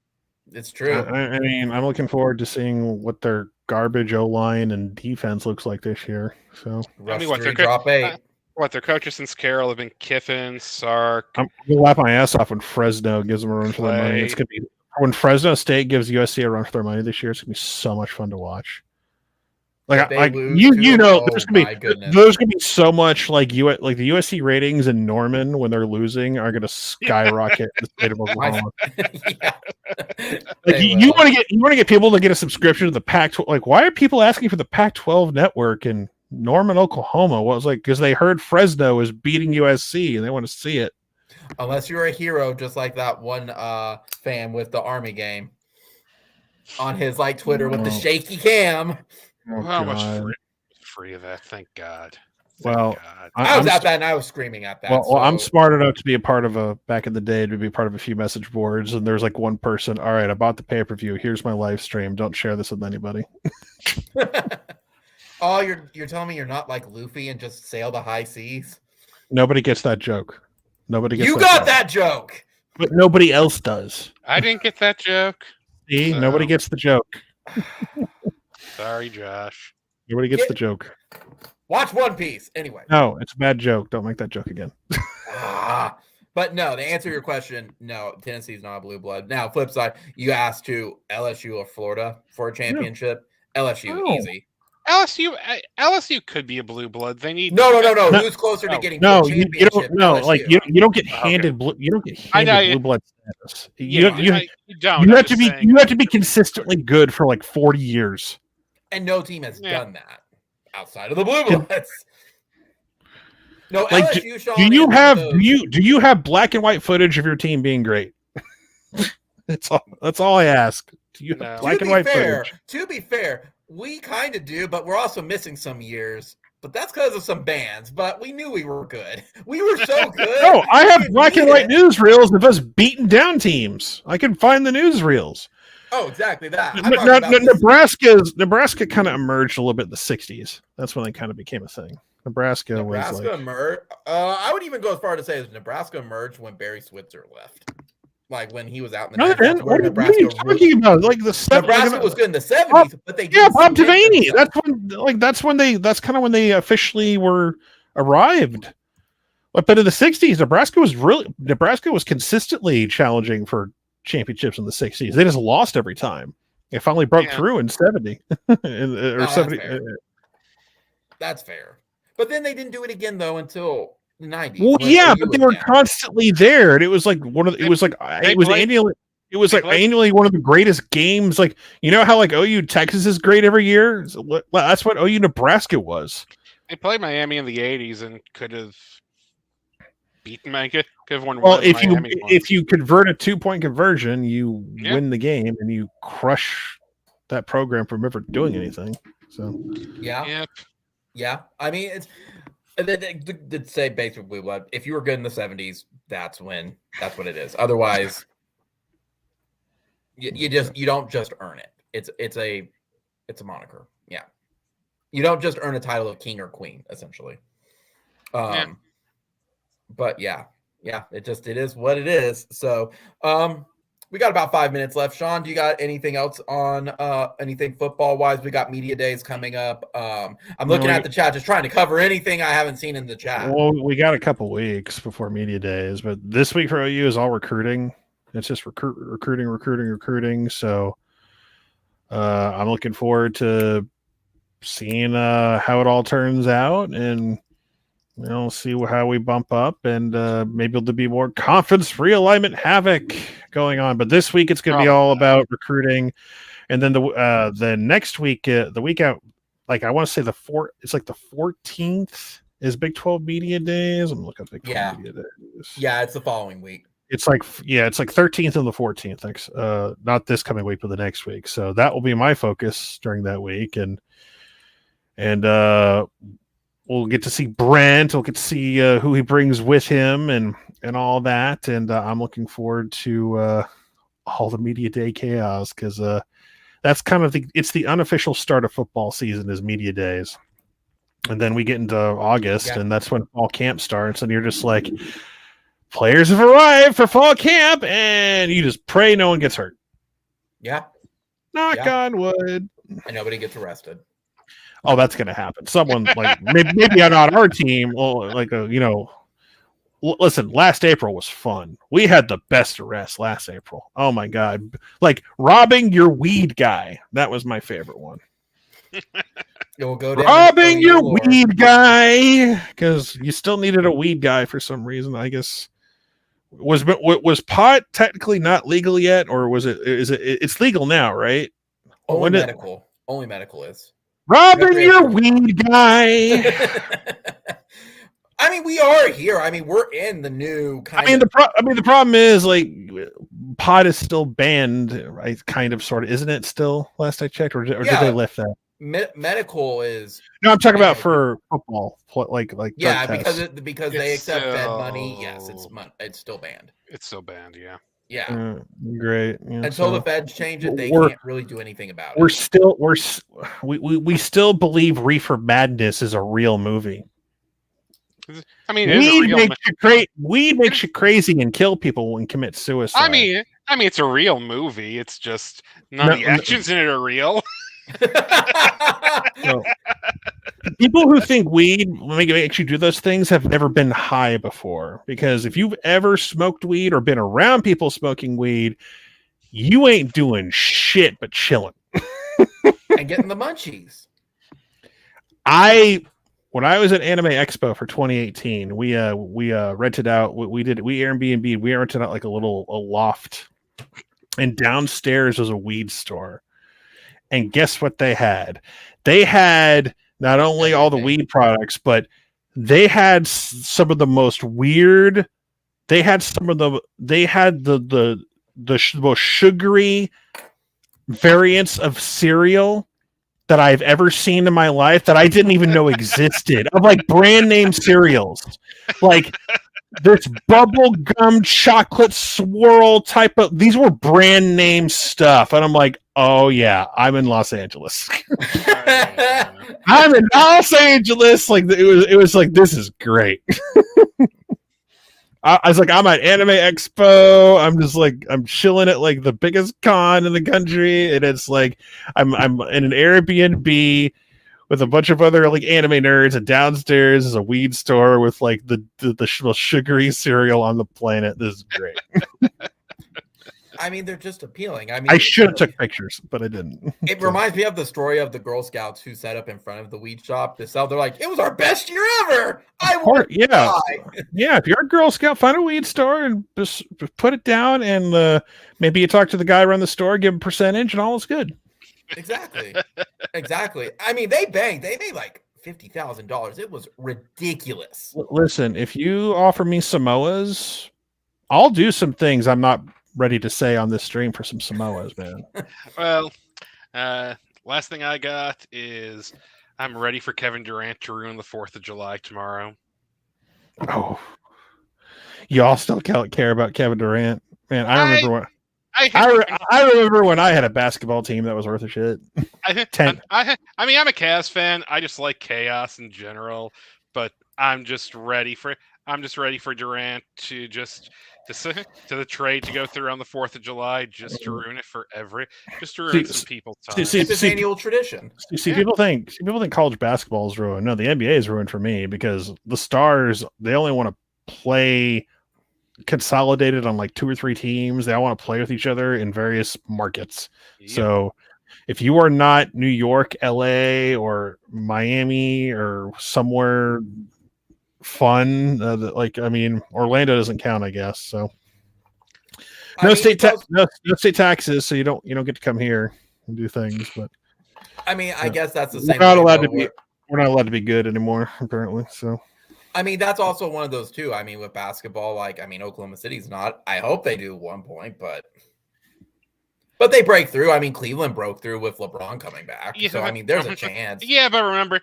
it's true. I mean, I'm looking forward to seeing what their garbage O-line and defense looks like this year. So, I mean, their coaches since Carroll have been Kiffin, Sark. I'm gonna laugh my ass off when Fresno gives them a run for their money. It's gonna be when Fresno State gives USC a run for their money this year. It's gonna be so much fun to watch. Like there's gonna be so much like the USC ratings in Norman when they're losing are gonna skyrocket in the state of Oklahoma. Like you want to get people to get a subscription to the Pac-12. Like, why are people asking for the Pac-12 network in Norman, Oklahoma? Well, it's like because they heard Fresno is beating USC and they want to see it. Unless you're a hero, just like that one fan with the Army game on his like Twitter with the shaky cam. How much free of that? Thank God. Well, I was at that and I was screaming at that. Well, I'm smart enough to be a part of back in the day to be part of a few message boards, and there's like one person. All right, I bought the pay-per-view. Here's my live stream. Don't share this with anybody. Oh, you're telling me you're not like Luffy and just sail the high seas? Nobody gets that joke. Nobody gets. You got that joke, but nobody else does. I didn't get that joke. See, nobody gets the joke. Sorry, Josh. Nobody gets the joke. Watch One Piece. Anyway. No, it's a bad joke. Don't make that joke again. But no, to answer your question, no, Tennessee's not a blue blood. Now, flip side, you asked to LSU or Florida for a championship. Yeah. LSU, easy. LSU could be a blue blood. They need no. Who's closer to getting no? You don't know. Like you don't get handed blue. You don't get handed blue blood status. You have to be consistently good for like 40 years. And no team has done that outside of the blue bloods. No, like, LSU. Do you have black and white footage of your team being great? That's all I ask. Do you have black and white footage? To be fair, we kind of do, but we're also missing some years. But that's because of some bands. But we knew we were good. We were so good. No, I have black and white newsreels of us beating down teams. I can find the newsreels. Oh, exactly that. Nebraska kind of emerged a little bit in the 60s. That's when they kind of became a thing. Nebraska emerged. I would even go as far to say that Nebraska emerged when Barry Switzer left. Like when he was out in the 90s. What are you talking about? Like Nebraska was good in the 70s, but they Bob Devaney. That's kind of when they officially were arrived. But in the 60s, Nebraska was consistently challenging for championships in the 60s. They just lost every time. They finally broke through in 70 or 70. That's fair. But then they didn't do it again though until the 90s. Well, yeah, but they were constantly there, and it was like annually one of the greatest games. Like, you know how like OU Texas is great every year? That's what OU Nebraska was. They played Miami in the 80s and could have beaten Miami. Could have won. Well, if you convert a 2-point conversion, you win the game and you crush that program from ever doing anything. So yeah. I mean, it's they say basically what if you were good in the 70s, that's what it is. Otherwise, you don't just earn it. It's a moniker. Yeah, you don't just earn a title of king or queen, essentially. But yeah, it is what it is. So, we got about 5 minutes left. Sean, do you got anything else on anything football wise? We got media days coming up. I'm looking at the chat, just trying to cover anything I haven't seen in the chat. Well, we got a couple weeks before media days, but this week for OU is all recruiting. It's just recruiting. So I'm looking forward to seeing how it all turns out, and see how we bump up, and maybe there'll be more conference realignment havoc going on. But this week it's going to be all about recruiting, and then the next week, the week out, like I want to say it's like the 14th is Big 12 Media Days. I'm looking at Big 12 Media Days. Yeah, it's the following week. It's like 13th and the 14th. Not this coming week, but the next week. So that will be my focus during that week, and we'll get to see Brent. We'll get to see who he brings with him and all that. And I'm looking forward to all the media day chaos, because that's kind of it's the unofficial start of football season is media days. And then we get into August, and that's when fall camp starts. And you're just like, players have arrived for fall camp, and you just pray no one gets hurt. Yeah. Knock on wood. And nobody gets arrested. Oh, that's going to happen. Someone like maybe on our team, listen, last April was fun. We had the best arrest last April. Oh my God. Like robbing your weed guy. That was my favorite one. You'll go down robbing your weed guy, because you still needed a weed guy for some reason. I guess was pot technically not legal yet, or it's legal now, right? Only medical is. Robbing your weed guy. I mean, we are here. I mean, we're in the new kind of... the problem is, like, pot is still banned, right? Kind of, sort of. Isn't it still, last I checked? Or did they lift that? Medical is... No, I'm talking about for football. Like yeah, because they accept Fed money. Yes, it's still banned. It's still banned, yeah. Yeah, great. Yeah, until the Feds change it, they can't really do anything about it. We still believe Reefer Madness is a real movie. I mean, weed makes you crazy and kill people and commit suicide. I mean, it's a real movie. It's just none of the actions in it are real. So, people who think weed makes you do those things have never been high before, because if you've ever smoked weed or been around people smoking weed, you ain't doing shit but chilling and getting the munchies. When I was at Anime Expo for 2018, we rented out. We Airbnb. We rented out like a loft, and downstairs was a weed store. And guess what they had? They had not only all the weed products, but they had some of the most weird. They had the most sugary variants of cereal that I've ever seen in my life that I didn't even know existed, of like brand name cereals, like this bubble gum chocolate swirl type of. These were brand name stuff, and I'm like, oh yeah, I'm in Los Angeles. I'm in Los Angeles. Like it was like, this is great. I was like, I'm at Anime Expo. I'm just like, I'm chilling at like the biggest con in the country, and it's like I'm in an Airbnb with a bunch of other like anime nerds, and downstairs is a weed store with like the most sugary cereal on the planet. This is great. I mean, they're just appealing. I mean, I should have took pictures, but I didn't. It reminds me of the story of the Girl Scouts who set up in front of the weed shop to sell. They're like, it was our best year ever. Yeah. If you're a Girl Scout, find a weed store and just put it down, and maybe you talk to the guy around the store, give him a percentage, and all is good. Exactly. I mean, they banged. They made like $50,000. It was ridiculous. Listen, if you offer me Samoas, I'll do some things I'm not ready to say on this stream for some Samoas, man. Well, last thing I got is I'm ready for Kevin Durant to ruin the 4th of July tomorrow. Oh, y'all still care about Kevin Durant, man? I remember I remember when I had a basketball team that was worth a shit. I mean, I'm a Cavs fan. I just like chaos in general, but I'm just ready for Durant to the trade to go through on the 4th of July, just to ruin it for some people's time. It's this annual tradition. People think college basketball is ruined. No, the NBA is ruined for me because the stars, they only want to play consolidated on like 2 or 3 teams. They all want to play with each other in various markets. Yep. So if you are not New York, LA, or Miami, or somewhere fun, Orlando doesn't count, I guess. So no state taxes, so you don't get to come here and do things. But I mean, I guess that's the same. We're not allowed to be good anymore, apparently. So I mean, that's also one of those too. I mean, with basketball, Oklahoma City's not. I hope they do at one point, but they break through. I mean, Cleveland broke through with LeBron coming back. Yeah, so, I mean, there's a chance. Yeah, but remember,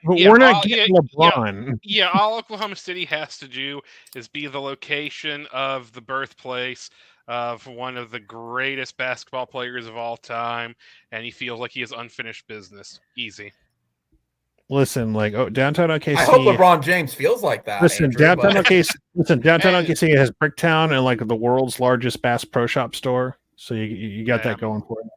we're not getting LeBron. All Oklahoma City has to do is be the location of the birthplace of one of the greatest basketball players of all time, and he feels like he has unfinished business. Easy. Listen, downtown OKC. I hope LeBron James feels like that. Downtown OKC has Bricktown and the world's largest Bass Pro Shop store. So you got that going for it.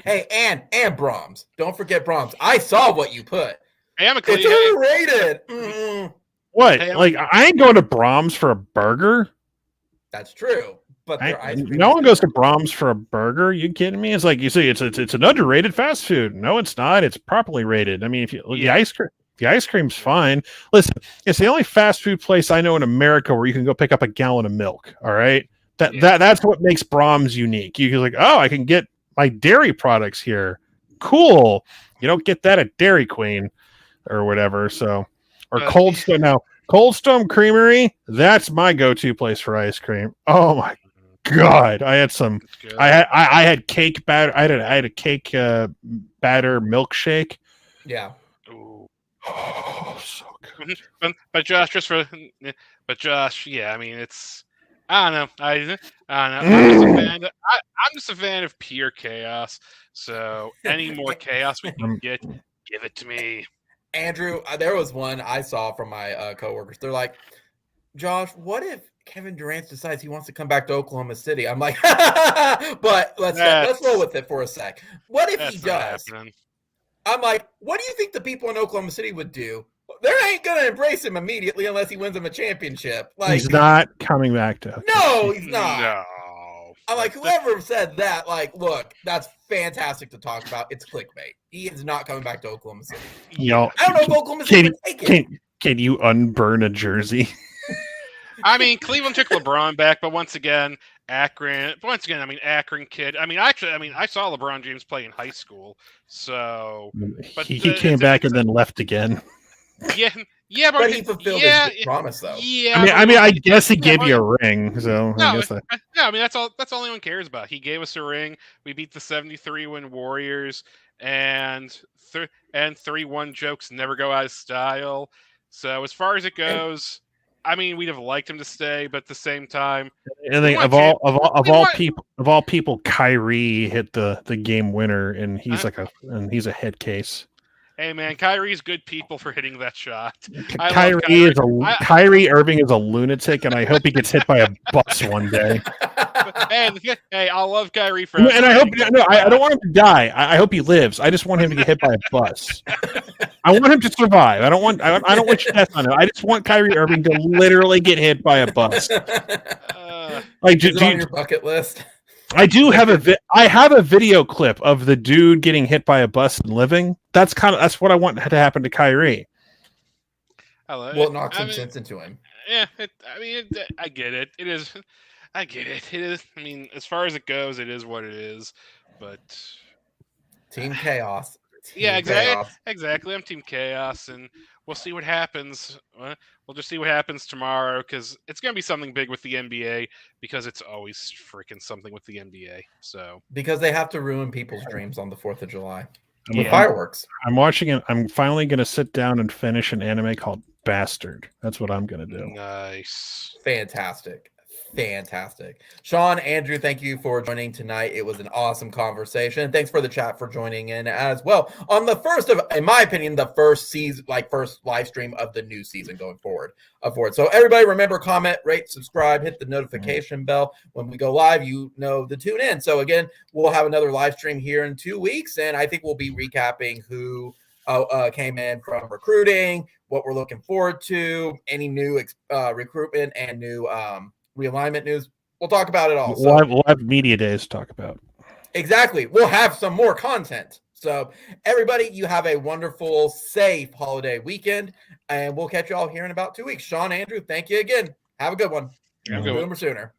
Hey, and Brahms. Don't forget Brahms. I saw what you put. It's overrated. Mm-mm. What? I ain't going to Brahms for a burger. That's true. But no one goes to Brahms for a burger. You kidding me? It's like you see, it's an underrated fast food. No, it's not. It's properly rated. I mean, if you the ice cream's fine. Listen, it's the only fast food place I know in America where you can go pick up a gallon of milk. All right, that's what makes Brahms unique. You're like, oh, I can get my dairy products here. Cool. You don't get that at Dairy Queen or whatever. So, or Cold Stone now. Cold Stone Creamery. That's my go-to place for ice cream. Oh my God, I had some. I had cake batter. I had a cake batter milkshake. Yeah. Oh, so good. But Josh, yeah. I mean, it's. I don't know. I don't know. I'm just a fan of pure chaos. So any more chaos we can get, give it to me. Andrew, there was one I saw from my coworkers. They're like, Josh, what if Kevin Durant decides he wants to come back to Oklahoma City? I'm like, but let's roll with it for a sec. What if he does? I'm like, what do you think the people in Oklahoma City would do? They ain't gonna embrace him immediately unless he wins them a championship. He's not coming back to. No, he's not. No. I'm like, whoever said that, look, that's fantastic to talk about. It's clickbait. He is not coming back to Oklahoma City. I don't know if Oklahoma City would take it. Can you unburn a jersey? I mean, Cleveland took LeBron back, but once again, Akron kid. I saw LeBron James play in high school, so. But he came back and then left again. Yeah, but he fulfilled his promise, though. Yeah, I guess he gave you a ring. So that's all. That's all anyone cares about. He gave us a ring. We beat the 73-win Warriors, and 3-1 jokes never go out of style. So as far as it goes, we'd have liked him to stay, but at the same time, I think of all people, Kyrie hit the game winner, and he's he's a head case. Hey man, Kyrie's good people for hitting that shot. Kyrie Irving is a lunatic, and I hope he gets hit by a bus one day. Hey, I love Kyrie for. And I hope I don't want him to die. I hope he lives. I just want him to get hit by a bus. I want him to survive. I don't wish death on him. I just want Kyrie Irving to literally get hit by a bus. Is it on your bucket list? I do have I have a video clip of the dude getting hit by a bus and living. That's what I want to happen to Kyrie. Well, knock some sense into him. Yeah, I get it. It is. I get it. It is. I mean, as far as it goes, it is what it is. But Team Chaos. Yeah, exactly. I'm Team Chaos, and we'll see what happens. We'll just see what happens tomorrow, because it's going to be something big with the NBA, because it's always freaking something with the NBA. So because they have to ruin people's dreams on the 4th of July with fireworks. I'm watching it. I'm finally going to sit down and finish an anime called Bastard. That's what I'm going to do. Nice. Fantastic. Sean, Andrew, thank you for joining tonight. It was an awesome conversation. Thanks for the chat for joining in as well on the first of, in my opinion, the first season, first live stream of the new season going forward. So everybody remember, comment, rate, subscribe, hit the notification bell. When we go live, you know to tune in. So again, we'll have another live stream here in 2 weeks, and I think we'll be recapping who came in from recruiting, what we're looking forward to, any new recruitment and new realignment news. We'll talk about it all. We'll have media days to talk about. Exactly. We'll have some more content. So everybody, you have a wonderful, safe holiday weekend, and we'll catch you all here in about 2 weeks. Sean, Andrew, thank you again. Have a good one. Have a good one. Sooner.